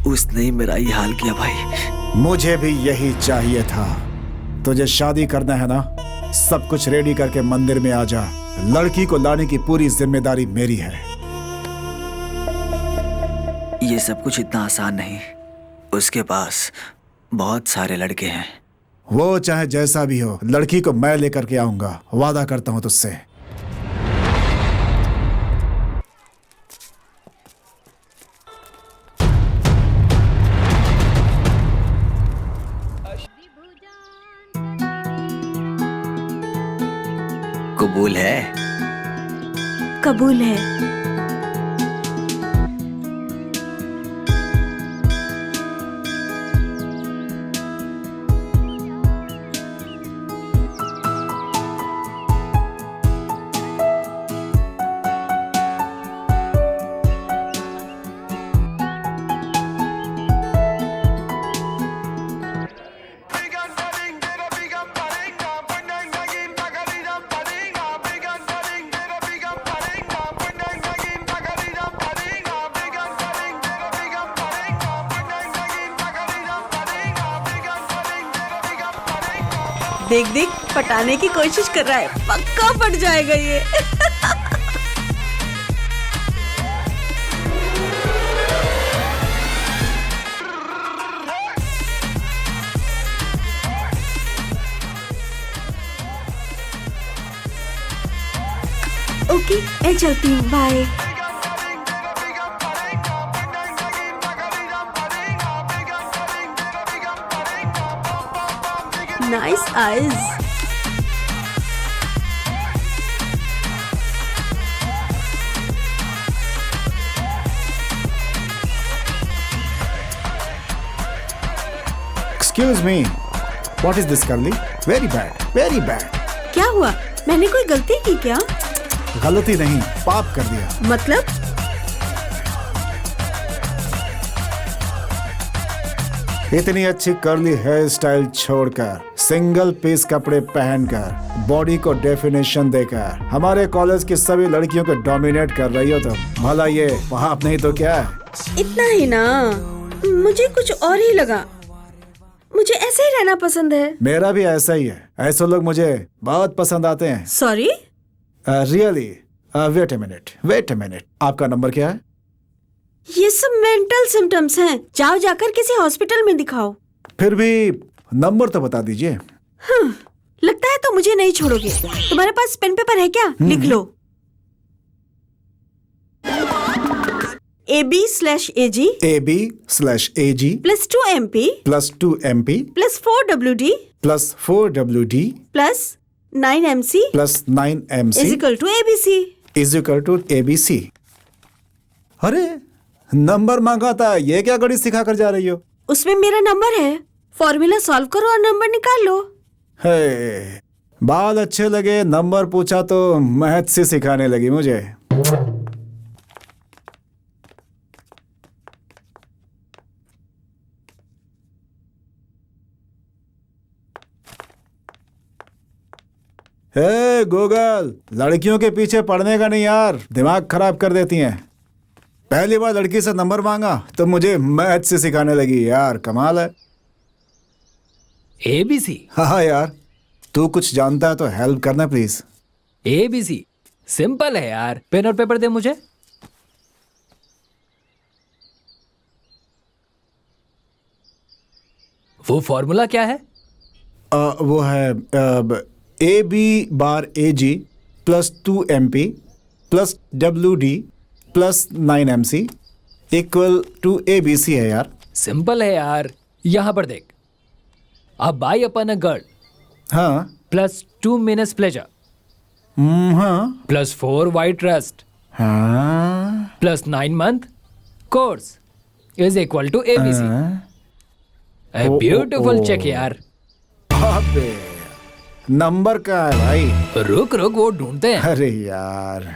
उसने ही मेरा ये हाल किया भाई। मुझे भी यही चाहिए था। तुझे शादी करना है ना, सब कुछ रेडी करके मंदिर में आ जा। लड़की को लाने की पूरी जिम्मेदारी मेरी है। ये सब कुछ इतना आसान नहीं। उसके पास बहुत सारे लड़के हैं। वो चाहे जैसा भी हो, लड़की को मैं लेकर के आऊंगा, वादा करता हूं तुझसे। कबूल है? कबूल है। देख देख, पटाने की कोशिश कर रहा है, पक्का पट जाएगा ये। ओके, मैं चलती हूँ, bye. Nice eyes. Excuse me. What is this, Curly? Very bad. Very bad. क्या हुआ? मैंने कोई गलती की क्या? गलती नहीं, पाप कर दिया। मतलब? इतनी अच्छी कर्ली हेयर स्टाइल छोड़कर, सिंगल पीस कपड़े पहनकर, बॉडी को डेफिनेशन देकर हमारे कॉलेज की सभी लड़कियों को डोमिनेट कर रही हो तुम। भला ये वहां नहीं तो क्या है? इतना ही ना, मुझे कुछ और ही लगा। मुझे ऐसे ही रहना पसंद है। मेरा भी ऐसा ही है। ऐसे लोग मुझे बहुत पसंद आते हैं। Sorry? Really? Wait a minute, आपका नंबर क्या है? ये सब मेंटल सिम्टम्स हैं। जाओ जाकर किसी हॉस्पिटल में दिखाओ। फिर भी नंबर तो बता दीजिए। लगता है तो मुझे नहीं छोड़ोगे। तुम्हारे पास पेन पेपर है क्या? लिख लो। AB/AG +2 MP +4WD +9 MC = ABC। अरे नंबर मांगा था, ये क्या गणित सिखा कर जा रही हो? उसमें मेरा नंबर है। फॉर्मूला सॉल्व करो और नंबर निकाल लो। हे, बाल अच्छे लगे, नंबर पूछा तो मैथ से सिखाने लगी मुझे। हे गूगल, लड़कियों के पीछे पड़ने का नहीं यार, दिमाग खराब कर देती हैं। पहली बार लड़की से नंबर मांगा तो मुझे मैथ से सिखाने लगी यार, कमाल है। ABC? हाँ यार, तू कुछ जानता है तो हेल्प करना प्लीज। ABC सिंपल है यार, पेन और पेपर दे मुझे। वो फॉर्मूला क्या है? वो है AB/AG +2 MP +WD +9 MC = ABC है यार। सिंपल है यार, यहाँ पर देख। A buy upon a girl हाँ +2 minutes pleasure हाँ +4 white trust हाँ +9 month course is equal to ABC. A beautiful check यार। अबे नंबर का है भाई। रुक रुक, वो ढूंढते हैं। अरे यार,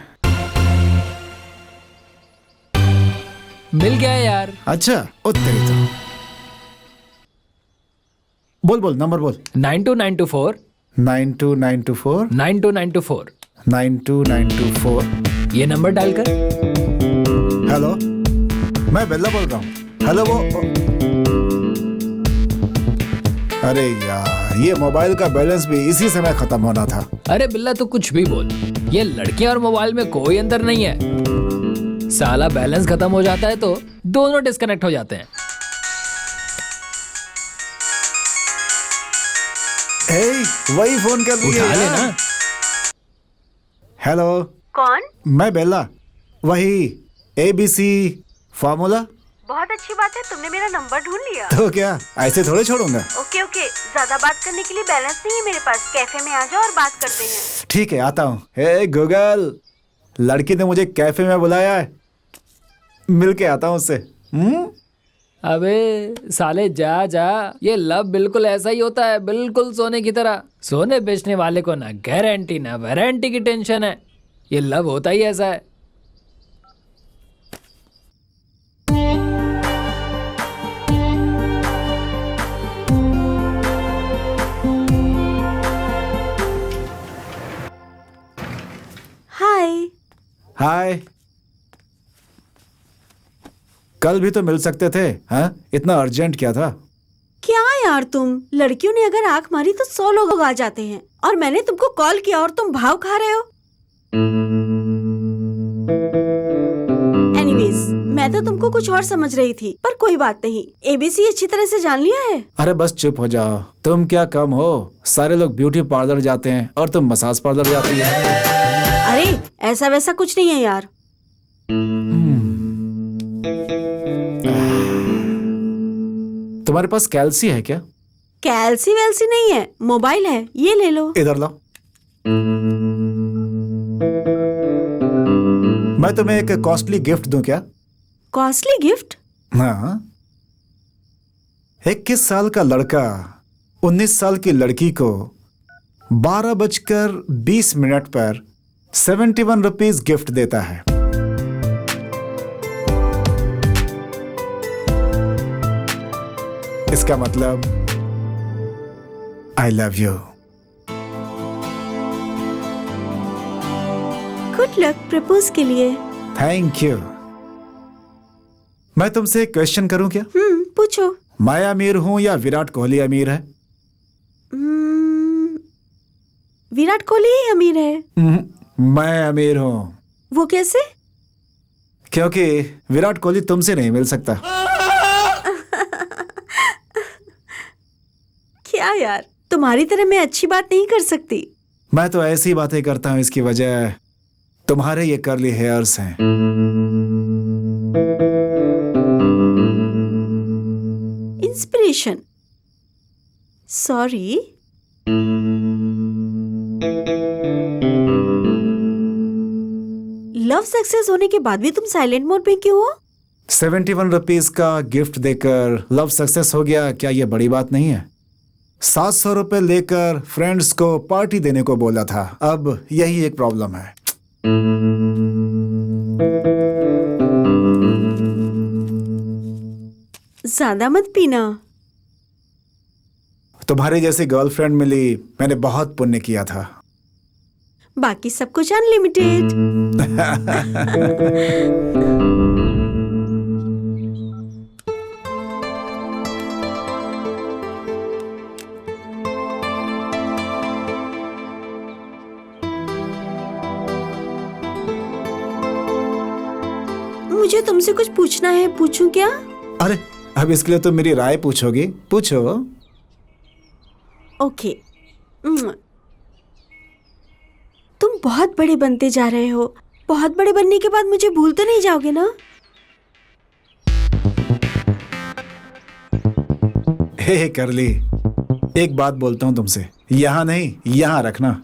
मिल गया यार। अच्छा तेरी तो। बोल नंबर बोल। 92924 92924 92924 92924। ये नंबर डाल कर। हेलो, मैं बेल्ला बोल रहा हूँ। हेलो वो। अरे यार, ये मोबाइल का बैलेंस भी इसी समय खत्म होना था। अरे बिल्ला तू कुछ भी बोल, ये लड़कियां और मोबाइल में कोई अंतर नहीं है। साला बैलेंस खत्म हो जाता है तो दोनों डिस्कनेक्ट हो जाते हैं। वही फोन कर रही उठा है लेना। यार। हेलो, कौन? मैं बेला, वही ABC फार्मूला। बहुत अच्छी बात है, तुमने मेरा नंबर ढूंढ लिया। तो क्या ऐसे थोड़े छोड़ूंगा। ओके ओके, ज्यादा बात करने के लिए बैलेंस नहीं है मेरे पास। कैफे में आ जाओ और बात करते हैं। ठीक है, आता हूँ। हे गूगल, लड़की ने मुझे कैफे में बुलाया है, मिल के आता हूँ उससे। अबे साले जा जा, ये लव बिल्कुल ऐसा ही होता है, बिल्कुल सोने की तरह। सोने बेचने वाले को ना गारंटी ना वारंटी की टेंशन है, ये लव होता ही ऐसा है। हाय। हाय, कल भी तो मिल सकते थे। हाँ, इतना अर्जेंट क्या था? क्या यार तुम, लड़कियों ने अगर आंख मारी तो 100 लोग आ जाते हैं, और मैंने तुमको कॉल किया और तुम भाव खा रहे हो। एनीवेज, मैं तो तुमको कुछ और समझ रही थी, पर कोई बात नहीं। ABC अच्छी तरह से जान लिया है। अरे बस चुप हो जाओ, तुम क्या कम हो? सारे लोग ब्यूटी पार्लर जाते हैं और तुम मसाज पार्लर जाती है। अरे ऐसा वैसा कुछ नहीं है यार। तुम्हारे पास कैल्सी है क्या? कैल्सी वैल्सी नहीं है, मोबाइल है, ये ले लो। इधर लाओ। मैं तुम्हें एक कॉस्टली गिफ्ट दूं क्या? Costly gift? हाँ, 21 साल का लड़का 19 साल की लड़की को 12:20 पर 71 रुपीज गिफ्ट देता है। इसका मतलब आई love you. Good luck propose के लिए। Thank you. मैं तुमसे एक क्वेश्चन करूं क्या? पूछो। मैं अमीर हूं या विराट कोहली अमीर है? विराट कोहली ही अमीर है। मैं अमीर हूं। वो कैसे? क्योंकि विराट कोहली तुमसे नहीं मिल सकता। क्या यार, तुम्हारी तरह मैं अच्छी बात नहीं कर सकती। मैं तो ऐसी बातें करता हूं, इसकी वजह तुम्हारे ये कर्ली हेयर्स हैं। इंस्पिरेशन। सॉरी। लव सक्सेस होने के बाद भी तुम साइलेंट मोड में क्यों हो? 71 रुपीज का गिफ्ट देकर लव सक्सेस हो गया, क्या ये बड़ी बात नहीं है? 700 रुपए लेकर फ्रेंड्स को पार्टी देने को बोला था, अब यही एक प्रॉब्लम है। ज्यादा मत पीना। तुम्हारी जैसी गर्लफ्रेंड मिली, मैंने बहुत पुण्य किया था। बाकी सब कुछ अनलिमिटेड। मुझे तुमसे कुछ पूछना है, पूछूं क्या? अरे अब इसके लिए तो मेरी राय पूछोगी? पूछो। ओके। तुम बहुत बड़े बनते जा रहे हो, बहुत बड़े बनने के बाद मुझे भूल तो नहीं जाओगे ना? हे करली, एक बात बोलता हूं तुमसे, यहां नहीं यहां रखना।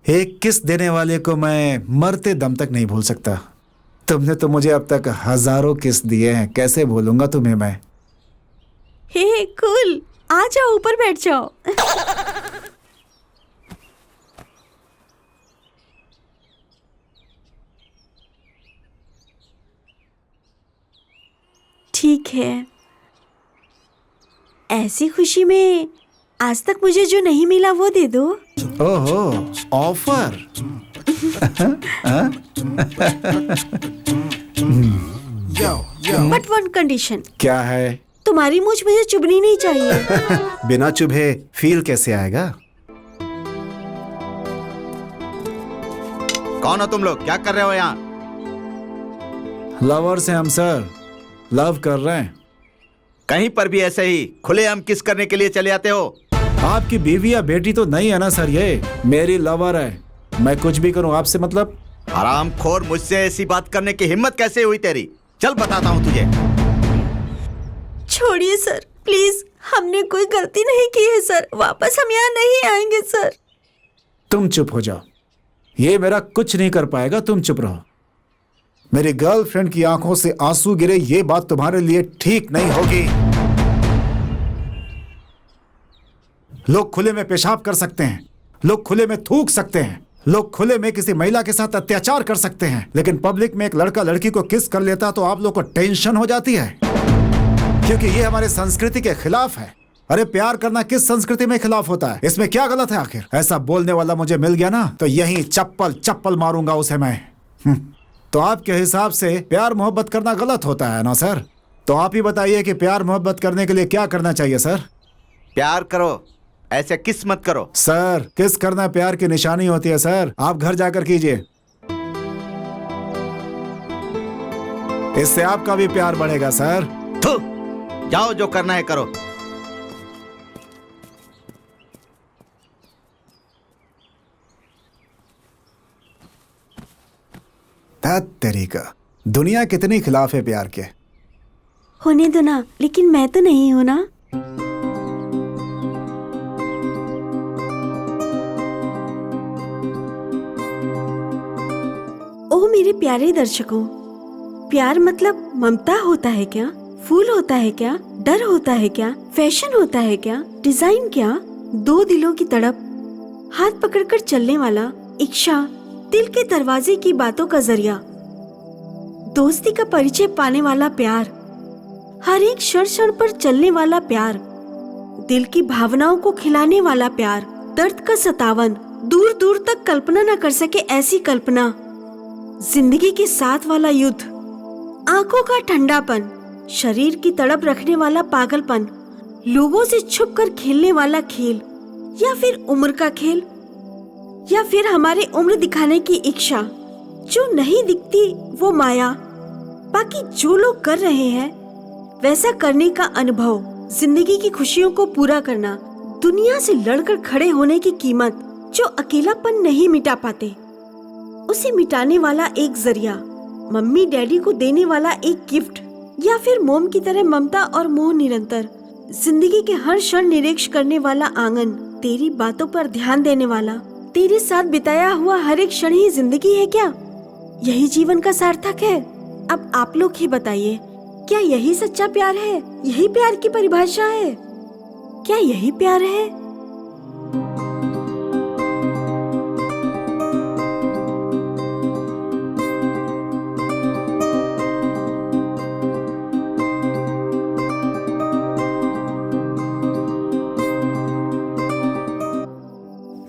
एक किस देने वाले को मैं मरते दम तक नहीं भूल सकता। तुमने तो मुझे अब तक हजारों किस दिए हैं, कैसे भूलूंगा तुम्हें मैं? हे कूल, आ जाओ ऊपर बैठ जाओ। ठीक है, ऐसी खुशी में आज तक मुझे जो नहीं मिला वो दे दो। ओहो, ऑफर। But one condition. क्या है? तुम्हारी मूंछ मुझे चुभनी नहीं चाहिए। बिना चुभे फील कैसे आएगा? कौन हो तुम लोग? क्या कर रहे हो यहाँ? लवर्स हैं हम सर। लव कर रहे हैं। कहीं पर भी ऐसे ही खुलेआम किस करने के लिए चले आते हो? आपकी बीवी या बेटी तो नहीं है ना सर, ये मेरी लवर है। मैं कुछ भी करूं आपसे मतलब? हरामखोर, मुझसे ऐसी बात करने की हिम्मत कैसे हुई तेरी? चल बताता हूँ तुझे। छोड़िए सर प्लीज, हमने कोई गलती नहीं की है सर, वापस हम यहाँ नहीं आएंगे सर। तुम चुप हो जाओ, ये मेरा कुछ नहीं कर पाएगा, तुम चुप रहो। मेरी गर्लफ्रेंड की आंखों से आंसू गिरे, ये बात तुम्हारे लिए ठीक नहीं होगी। लोग खुले में पेशाब कर सकते हैं, लोग खुले में थूक सकते हैं, लोग खुले में किसी महिला के साथ अत्याचार कर सकते हैं, लेकिन पब्लिक में एक लड़का लड़की को किस कर लेता तो आप लोग को टेंशन हो जाती है, क्योंकि ये हमारे संस्कृति के खिलाफ है। अरे प्यार करना किस संस्कृति में खिलाफ होता है? इसमें क्या गलत है आखिर? ऐसा बोलने वाला मुझे मिल गया ना तो यही चप्पल चप्पल मारूंगा उसे मैं। तो आपके हिसाब से प्यार मोहब्बत करना गलत होता है ना सर? तो आप ही बताइए कि प्यार मोहब्बत करने के लिए क्या करना चाहिए सर? प्यार करो, ऐसे किस मत करो। सर किस करना प्यार की निशानी होती है सर, आप घर जाकर कीजिए, इससे आपका भी प्यार बढ़ेगा सर। जाओ, जो करना है करो। तरीका, दुनिया कितनी खिलाफ है प्यार के। होने दो ना, लेकिन मैं तो नहीं हूं ना। ओ मेरे प्यारे दर्शकों, प्यार मतलब ममता होता है क्या? फूल होता है क्या? डर होता है क्या? फैशन होता है क्या? डिजाइन क्या? दो दिलों की तड़प, हाथ पकड़कर चलने वाला इच्छा, दिल के दरवाजे की बातों का जरिया, दोस्ती का परिचय पाने वाला प्यार, हर एक क्षण क्षण पर चलने वाला प्यार, दिल की भावनाओं को खिलाने वाला प्यार, दर्द का सतावन, दूर दूर तक कल्पना न कर सके ऐसी कल्पना, जिंदगी के साथ वाला युद्ध, आंखों का ठंडापन, शरीर की तड़प रखने वाला पागलपन, लोगों से छुपकर खेलने वाला खेल, या फिर उम्र का खेल, या फिर हमारे उम्र दिखाने की इच्छा, जो नहीं दिखती वो माया, बाकी जो लोग कर रहे हैं वैसा करने का अनुभव, जिंदगी की खुशियों को पूरा करना, दुनिया से लड़कर खड़े होने की कीमत, जो अकेलापन नहीं मिटा पाते उसे मिटाने वाला एक जरिया, मम्मी डैडी को देने वाला एक गिफ्ट, या फिर मोम की तरह ममता और मोह निरंतर, जिंदगी के हर क्षण निरीक्षण करने वाला आंगन, तेरी बातों पर ध्यान देने वाला, तेरे साथ बिताया हुआ हर एक क्षण ही जिंदगी है क्या? यही जीवन का सार्थक है? अब आप लोग ही बताइए, क्या यही सच्चा प्यार है? यही प्यार की परिभाषा है? क्या यही प्यार है?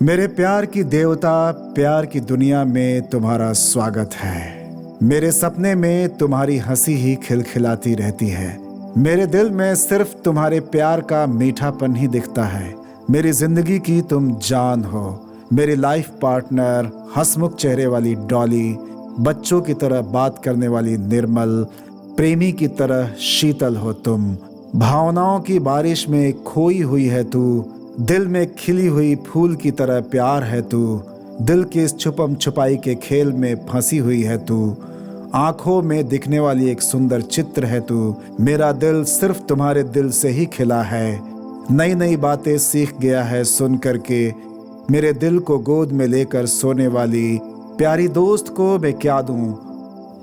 मेरे प्यार की देवता, प्यार की दुनिया में तुम्हारा स्वागत है। मेरे सपने में तुम्हारी हंसी ही खिलखिलाती रहती है। मेरे दिल में सिर्फ तुम्हारे प्यार का मीठापन ही दिखता है। मेरी जिंदगी की तुम जान हो, मेरी लाइफ पार्टनर, हंसमुख चेहरे वाली डॉली, बच्चों की तरह बात करने वाली निर्मल, प्रेमी की तरह शीतल हो तुम। भावनाओं की बारिश में खोई हुई है तू, दिल में खिली हुई फूल की तरह प्यार है तू। दिल की इस छुपम छुपाई के खेल में फंसी हुई है तू। आंखों में दिखने वाली एक सुंदर चित्र है तू। मेरा दिल सिर्फ तुम्हारे दिल से ही खिला है। नई नई बातें सीख गया है सुन करके। मेरे दिल को गोद में लेकर सोने वाली प्यारी दोस्त को मैं क्या दूं?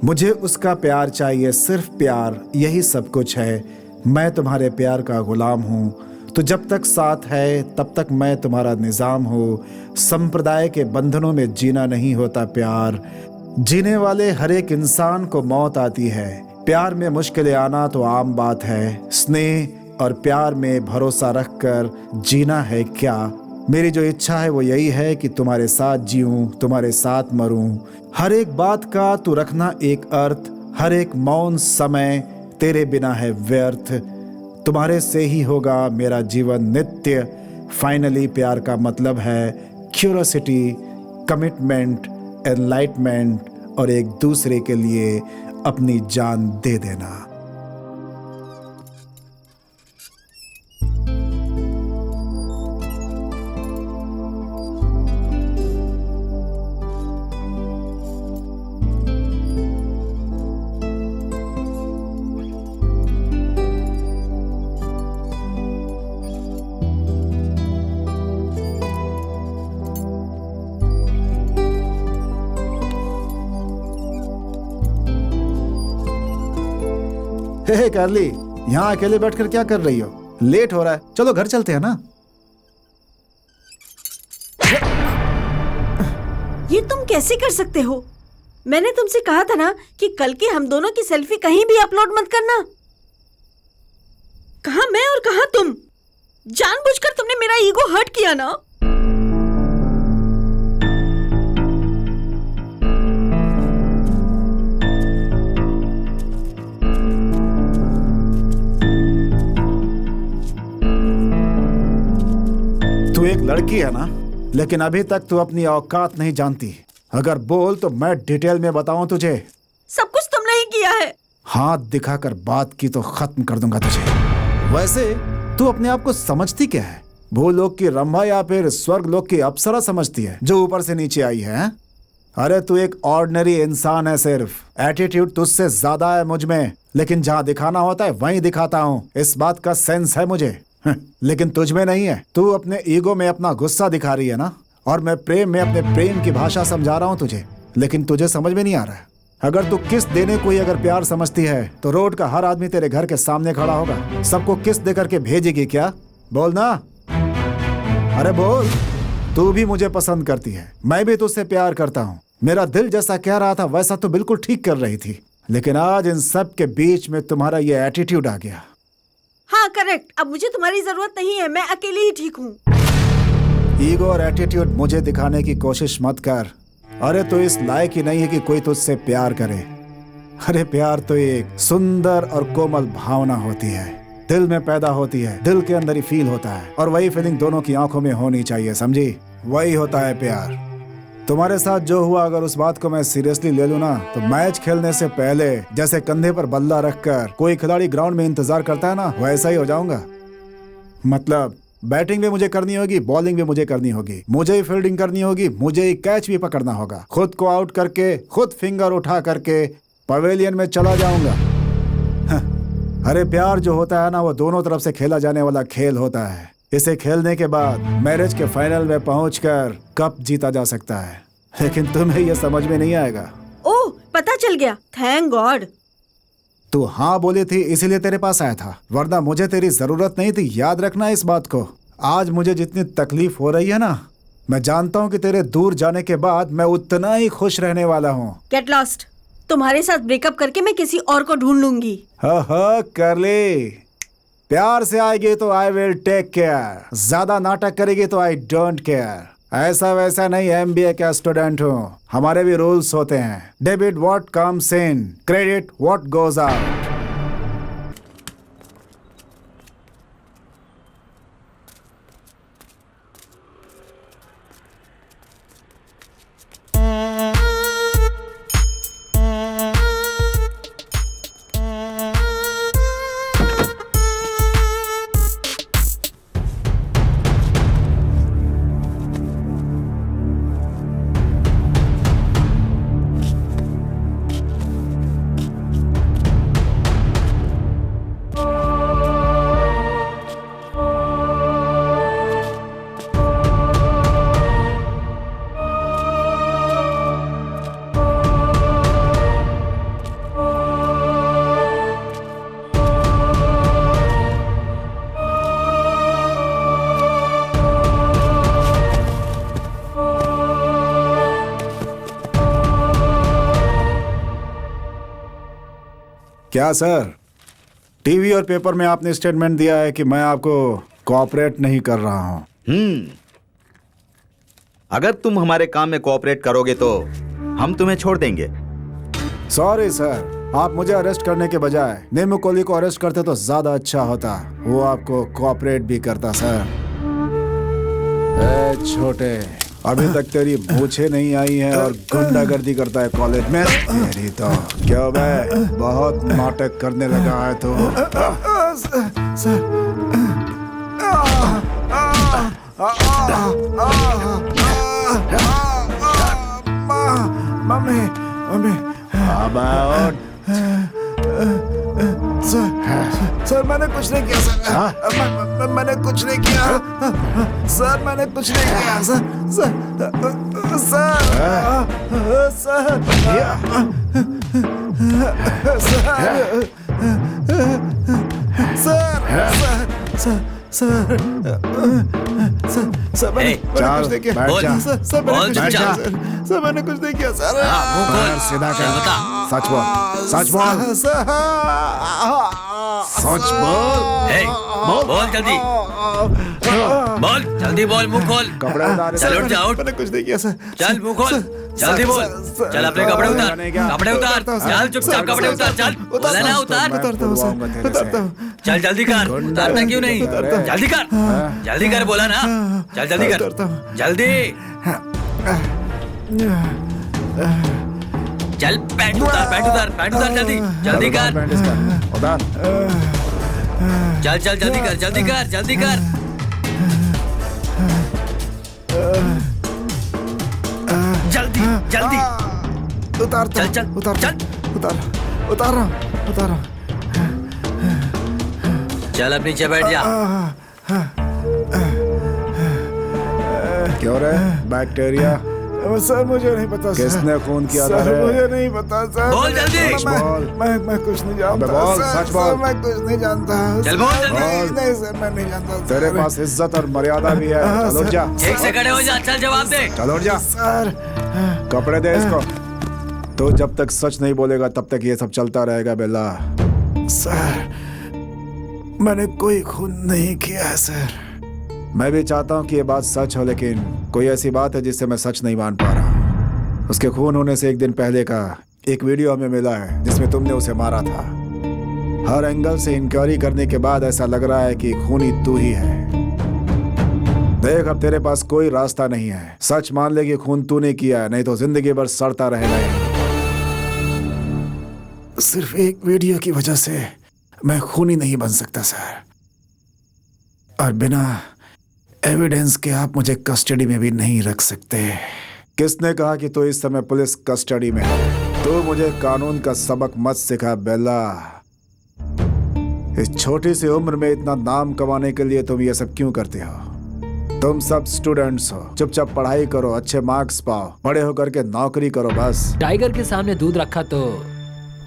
मुझे उसका प्यार चाहिए, सिर्फ प्यार, यही सब कुछ है। मैं तुम्हारे प्यार का गुलाम हूँ। तो जब तक साथ है तब तक मैं तुम्हारा निजाम हूँ। संप्रदाय के बंधनों में जीना नहीं होता प्यार। जीने वाले हर एक इंसान को मौत आती है। प्यार में मुश्किलें आना तो आम बात है। स्नेह और प्यार में भरोसा रखकर जीना है क्या। मेरी जो इच्छा है वो यही है कि तुम्हारे साथ जीऊं, तुम्हारे साथ मरूं। हर एक बात का तू रखना एक अर्थ। हर एक मौन समय तेरे बिना है व्यर्थ। तुम्हारे से ही होगा मेरा जीवन नित्य। फाइनली प्यार का मतलब है क्यूरियोसिटी, कमिटमेंट, एनलाइटमेंट और एक दूसरे के लिए अपनी जान दे देना। हे कार्ली, यहाँ अकेले बैठकर क्या कर रही हो? लेट हो रहा है, चलो घर चलते हैं ना। ये तुम कैसे कर सकते हो? मैंने तुमसे कहा था ना कि कल की हम दोनों की सेल्फी कहीं भी अपलोड मत करना। कहाँ मैं और कहाँ तुम? जानबूझकर तुमने मेरा ईगो हर्ट किया ना। तू एक लड़की है ना, लेकिन अभी तक तू अपनी औकात नहीं जानती। अगर बोल तो मैं डिटेल में बताऊं तुझे। सब कुछ तुमने ही किया है। हाथ दिखाकर बात की तो खत्म कर दूंगा तुझे। वैसे तू अपने आप को समझती क्या है? भूलोक की रंभा या फिर स्वर्ग लोक की अप्सरा समझती है जो ऊपर से नीचे आई है? अरे तू एक ऑर्डिनरी इंसान है। सिर्फ एटीट्यूड तुझसे ज्यादा है मुझ में, लेकिन जहाँ दिखाना होता है वहीं दिखाता हूँ। इस बात का सेंस है मुझे, लेकिन तुझ में नहीं है। तू अपने ईगो में अपना गुस्सा दिखा रही है ना, और मैं प्रेम में अपने प्रेम की भाषा समझा रहा हूँ तुझे, लेकिन तुझे समझ में नहीं आ रहा है। अगर तू किस देने को ही अगर प्यार समझती है तो रोड का हर आदमी तेरे घर के सामने खड़ा होगा, सबको किस दे करके भेजेगी क्या? बोल ना, अरे बोल। तू भी मुझे पसंद करती है, मैं भी तुझसे प्यार करता हूँ। मेरा दिल जैसा कह रहा था वैसा तो बिल्कुल ठीक कर रही थी, लेकिन आज इन सब के बीच में तुम्हारा ये एटीट्यूड आ गया। हाँ करेक्ट, अब मुझे तुम्हारी जरूरत नहीं है, मैं अकेली ही ठीक हूँ। ईगो और एटीट्यूड मुझे दिखाने की कोशिश मत कर। अरे तो इस लायक ही नहीं है कि कोई तुझसे प्यार करे। अरे प्यार तो एक सुंदर और कोमल भावना होती है, दिल में पैदा होती है, दिल के अंदर ही फील होता है, और वही फीलिंग दोनों की आंखों में होनी चाहिए, समझी? वही होता है प्यार। तुम्हारे साथ जो हुआ, अगर उस बात को मैं सीरियसली ले लूं ना, तो मैच खेलने से पहले जैसे कंधे पर बल्ला रखकर कोई खिलाड़ी ग्राउंड में इंतजार करता है ना, वैसा ही हो जाऊंगा। मतलब बैटिंग भी मुझे करनी होगी, बॉलिंग भी मुझे करनी होगी, मुझे ही फील्डिंग करनी होगी, मुझे ही कैच भी पकड़ना होगा। खुद को आउट करके, खुद फिंगर उठा करके पवेलियन में चला जाऊंगा। अरे प्यार जो होता है ना, वो दोनों तरफ से खेला जाने वाला खेल होता है। इसे खेलने के बाद मैरिज के फाइनल में पहुंचकर कप जीता जा सकता है, लेकिन तुम्हें यह समझ में नहीं आएगा। ओह, पता चल गया, थैंक गॉड। तू हाँ बोली थी इसीलिए तेरे पास आया था, वरना मुझे तेरी जरूरत नहीं थी। याद रखना इस बात को। आज मुझे जितनी तकलीफ हो रही है ना, मैं जानता हूँ कि तेरे दूर जाने के बाद मैं उतना ही खुश रहने वाला हूँ। Get lost. तुम्हारे साथ ब्रेकअप करके मैं किसी और को ढूंढ लूंगी। हाँ कर ले। प्यार से आएगी तो आई विल टेक केयर, ज्यादा नाटक करेगी तो आई डोंट केयर। ऐसा वैसा नहीं, MBA का स्टूडेंट हूँ, हमारे भी रूल्स होते हैं। Debit what comes in, credit what goes out. क्या सर, टीवी और पेपर में आपने स्टेटमेंट दिया है कि मैं आपको कोऑपरेट नहीं कर रहा हूं। अगर तुम हमारे काम में कोऑपरेट करोगे तो हम तुम्हें छोड़ देंगे। सॉरी सर, आप मुझे अरेस्ट करने के बजाय नेमू कोहली को अरेस्ट करते तो ज्यादा अच्छा होता। वो आपको कोऑपरेट भी करता सर। ए छोटे, अभी तक तेरी मूछें नहीं आई हैं और गुंडागर्दी करता है कॉलेज में। तेरी तो क्या बे, बहुत नाटक करने लगा है तो। मम्मी मम्मी, सर मैंने कुछ नहीं किया सर। मैंने कुछ नहीं किया सर, मैंने कुछ नहीं किया सर। सर मैंने कुछ नहीं किया। बोल। सर मैंने बोल कुछ नहीं किया। चुपचाप। सर मैंने कुछ नहीं किया सर। मुंह खोल। सीधा चल कर। बता। सच बोल। सच बोल। सच बोल। ए, बोल जल्दी। बोल जल्दी बोल, मुंह खोल। कपड़े उतार। चल उठ जा, उठ। मैंने कुछ नहीं किया सर। चल मुंह खोल, जल्दी बोल। चल अपने कपड़े उतार, कपड़े उतार। चल चुपचाप कपड़े उतार, चल। बोला ना उतार। उतारता हूँ सर। उतारता हूँ। चल जल्दी कर, उतारता क्यों नहीं? जल्दी कर, जल्दी कर, बोला ना। चल जल्दी कर, जल्दी। चल पैंट उतार, पैंट उतार, पैंट उतार, जल्दी जल्दी कर। उतार। चल चल जल्दी कर, जल्दी कर, जल्दी कर। जल्दी जल्दी उतार। चल चल उतार। चल। उतार। उतार रहा हूँ। उतार रहा हूँ। चल अब नीचे बैठ जा। क्यों रे बैक्टीरिया? सर मुझे नहीं पता सर। किसने खून किया था रे? मुझे नहीं पता सर। बोल जल्दी। मैं कुछ नहीं जानता। बोल सच बोल। मैं कुछ नहीं जानता। चल बोल जल्दी। नहीं सर मैं नहीं जानता। तेरे पास इज्जत और मर्यादा भी है। चल उठ जा। एक से खड़े हो जा, चल जवाब दे। चल उठ जा सर। कपड़े दे इसको। तो जब तक सच नहीं बोलेगा तब तक ये सब चलता रहेगा बेला। सर मैंने कोई खून नहीं किया है सर। मैं भी चाहता हूँ कि ये बात सच हो, लेकिन कोई ऐसी बात है जिससे मैं सच नहीं मान पा रहा। उसके खून होने से एक दिन पहले का एक वीडियो हमें मिला है जिसमें तुमने उसे मारा था। हर एंगल से इंक्वायरी करने के बाद ऐसा लग रहा है कि खूनी तू ही है। देख अब तेरे पास कोई रास्ता नहीं है। सच मान ले कि खून तूने किया है, नहीं तो जिंदगी भर सड़ता रहेगा। सिर्फ एक वीडियो की वजह से मैं खूनी नहीं बन सकता सर। और बिना एविडेंस के आप मुझे कस्टडी में भी नहीं रख सकते। किसने कहा कि तू इस समय पुलिस कस्टडी में है? तू मुझे कानून का सबक मत सिखा बेला। इस छोटी सी उम्र में इतना नाम कमाने के लिए तुम ये सब क्यों करते हो? तुम सब स्टूडेंट्स हो, चुपचाप पढ़ाई करो, अच्छे मार्क्स पाओ, बड़े होकर के नौकरी करो बस। टाइगर के सामने दूध रखा तो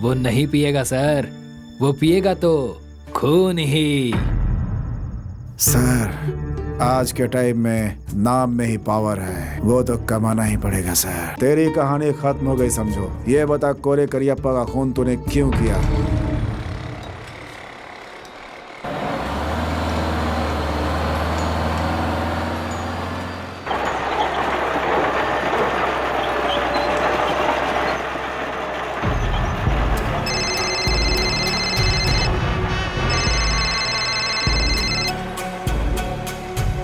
वो नहीं पिएगा सर, वो पिएगा तो खून ही। सर आज के टाइम में नाम में ही पावर है, वो तो कमाना ही पड़ेगा सर। तेरी कहानी खत्म हो गई समझो। ये बता कोरे करियप्पा का खून तूने क्यों किया?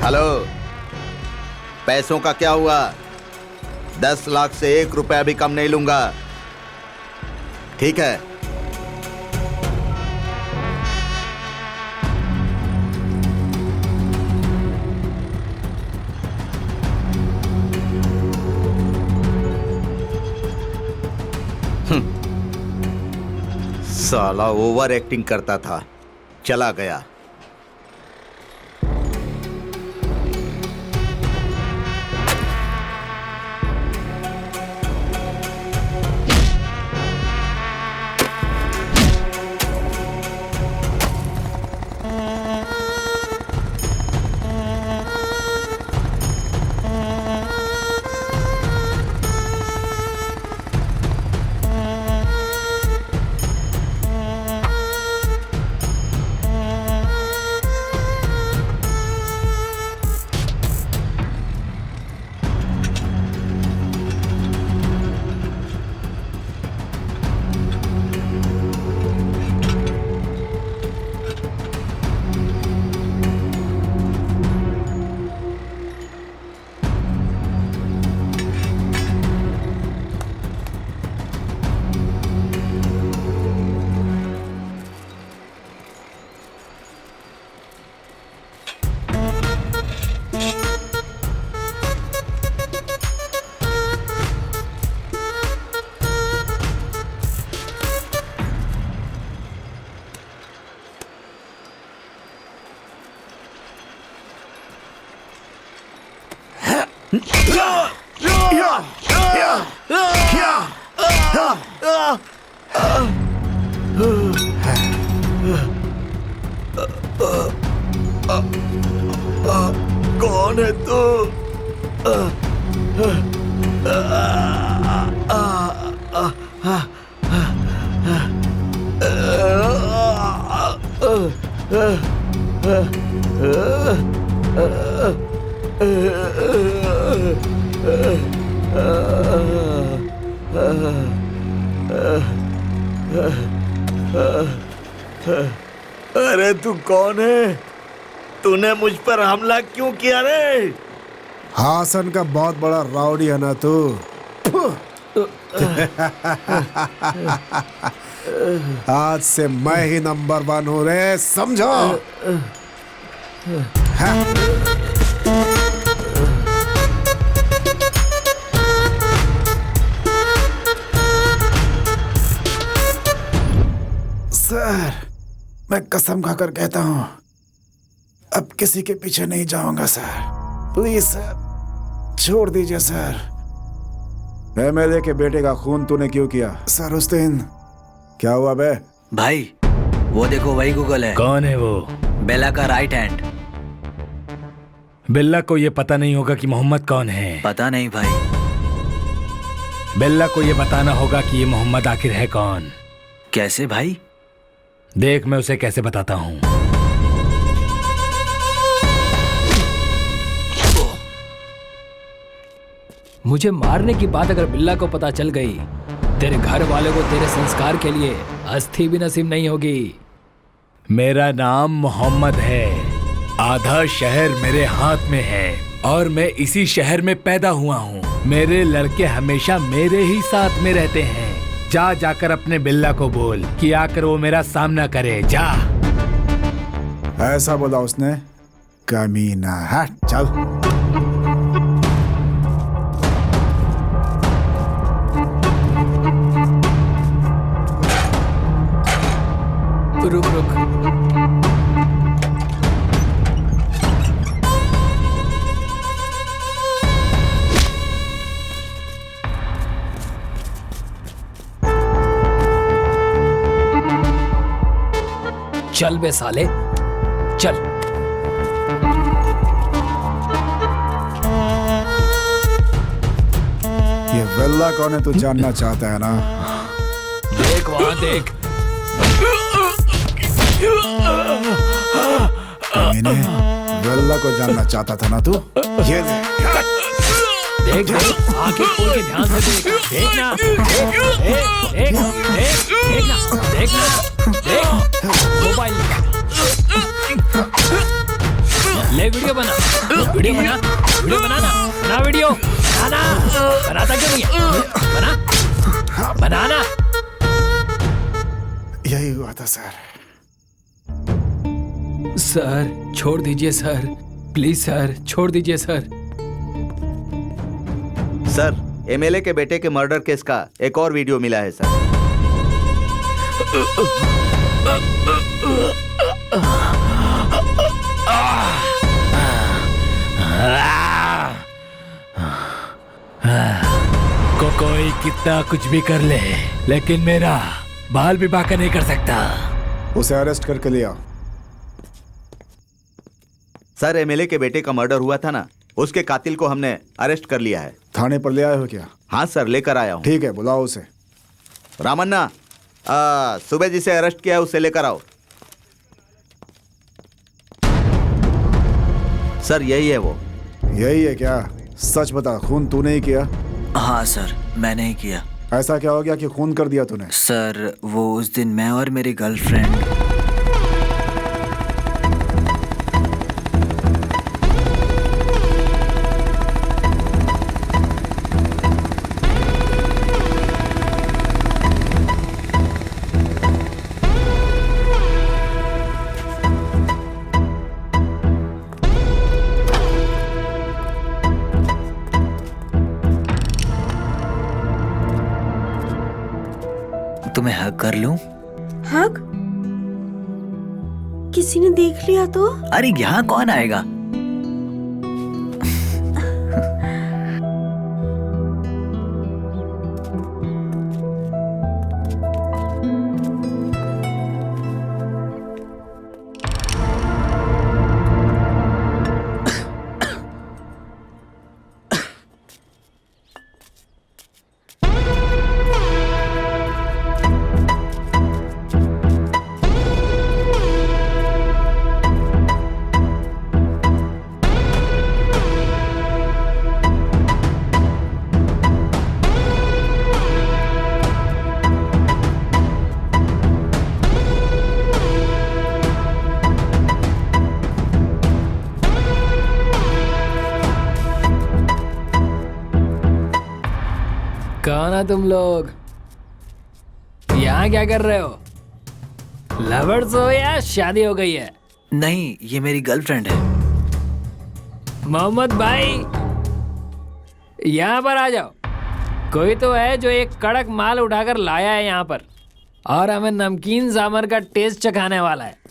हेलो, पैसों का क्या हुआ? 10 लाख से 1 रुपया भी कम नहीं लूंगा, ठीक है? साला ओवर एक्टिंग करता था, चला गया। कौन है तू? अरे तू कौन है? तूने मुझ पर हमला क्यों किया रे? हासन का बहुत बड़ा राउडी है ना तू। आज से मैं ही नंबर 1 हूँ रे, समझो? सर, मैं कसम खाकर कहता हूँ अब किसी के पीछे नहीं जाऊंगा सर। प्लीज सर, छोड़ दीजिए सर। एमएलए के बेटे का खून तूने क्यों किया? सर उस दिन क्या हुआ बे? भाई वो देखो वही गूगल है। कौन है वो? बेला का राइट हैंड। बिल्ला को ये पता नहीं होगा कि मोहम्मद कौन है। पता नहीं भाई। बिल्ला को ये बताना होगा कि ये मोहम्मद आखिर है कौन। कैसे भाई? देख मैं उसे कैसे बताता हूँ। मुझे मारने की बात अगर बिल्ला को पता चल गई, तेरे घर वाले को तेरे संस्कार के लिए अस्थि भी नसीब नहीं होगी। मेरा नाम मोहम्मद है। आधा शहर मेरे हाथ में है और मैं इसी शहर में पैदा हुआ हूँ। मेरे लड़के हमेशा मेरे ही साथ में रहते हैं। जाकर अपने बिल्ला को बोल कि आकर वो मेरा सामना करे। जा। ऐसा बोला उसने? कमीना, हट चल। रुक रुक। चल बे साले, चल। ये वेल्ला कौन है तू जानना चाहता है ना? देख वहां देख। मैंने वेल्ला को जानना चाहता था ना तू? ये देख देख, आंखें खोल के ध्यान से देख। देखना, देखना, देख मोबाइल ले, वीडियो बना, वीडियो बना, वीडियो बनाना, बना वीडियो, बनाना, बनाता क्यों नहीं है? बनाना। यही हुआ था सर। सर छोड़ दीजिए सर, प्लीज सर छोड़ दीजिए सर। सर, एमएलए के बेटे के मर्डर केस का एक और वीडियो मिला है सर। कोई कितना कुछ भी कर ले, लेकिन मेरा बाल भी बांका नहीं कर सकता। उसे अरेस्ट करके लिया। सर, एमएलए के बेटे का मर्डर हुआ था ना, उसके कातिल को हमने अरेस्ट कर लिया है। थाने पर ले आए हो क्या? हाँ सर, लेकर आया हूँ। ठीक है, बुलाओ उसे। रामन्ना, सुबह जिसे अरेस्ट किया है उसे लेकर आओ। सर यही है वो। यही है क्या? सच बता, खून तूने ही किया? हाँ सर, मैंने ही किया। ऐसा क्या हो गया कि खून कर दिया तूने? सर वो उस दिन मैं और मेरी गर्लफ्रेंड तुम्हें हक कर लूं? हक? किसी ने देख लिया तो? अरे यहाँ कौन आएगा? ना तुम लोग? यहाँ क्या कर रहे हो? लवर्स हो या शादी हो गई है? नहीं, ये मेरी गर्लफ्रेंड है। मोहम्मद भाई, यहाँ पर आ जाओ। कोई तो है जो एक कड़क माल उठाकर लाया है यहाँ पर और हमें नमकीन जामर का टेस्ट चखाने वाला है।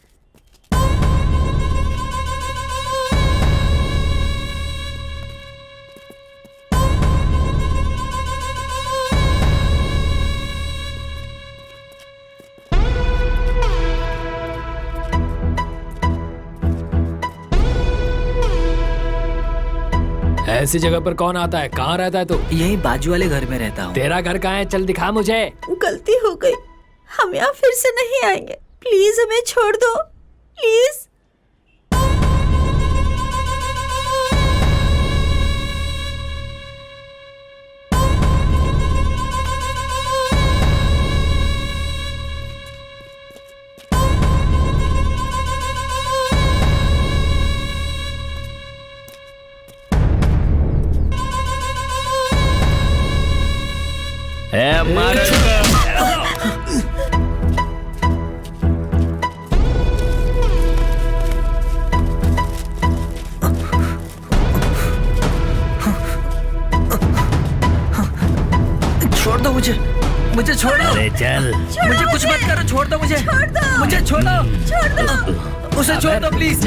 ऐसी जगह पर कौन आता है? कहाँ रहता है तू? यही बाजू वाले घर में रहता हूँ। तेरा घर कहाँ है? चल दिखा मुझे। गलती हो गई, हम यहाँ फिर से नहीं आएंगे। प्लीज हमें छोड़ दो, प्लीज। छोड़ दो मुझे, मुझे छोड़ो। अरे चल, मुझे कुछ मत करो, छोड़ दो मुझे, मुझे छोड़ो, उसे छोड़ दो प्लीज,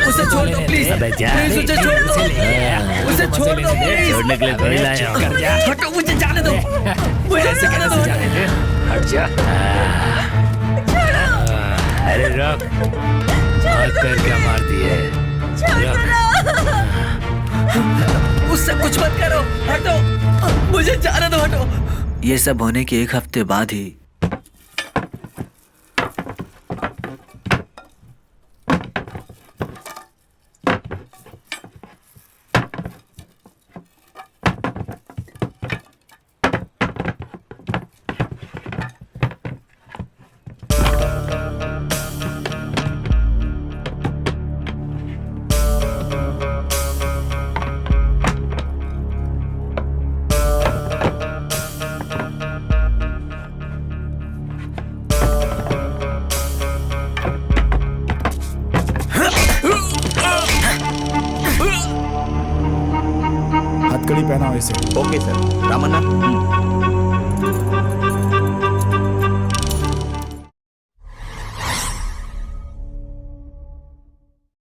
उसे छोड़ दो प्लीज, प्लीज उसे छोड़ दो, उसे छोड़ दो प्लीज। छोड़ने के लिए थोड़ी लाया हूँ। हटो, मुझे जाने दो, मुझे जाने दो। हट जा। अरे रुक, हाथ पैर क्या मारती है? उससे कुछ मत करो, हटो, मुझे जाने दो, हटो। ये सब होने के एक हफ्ते बाद ही हथकड़ी पहनाओ इसे। Okay sir. रामन्ना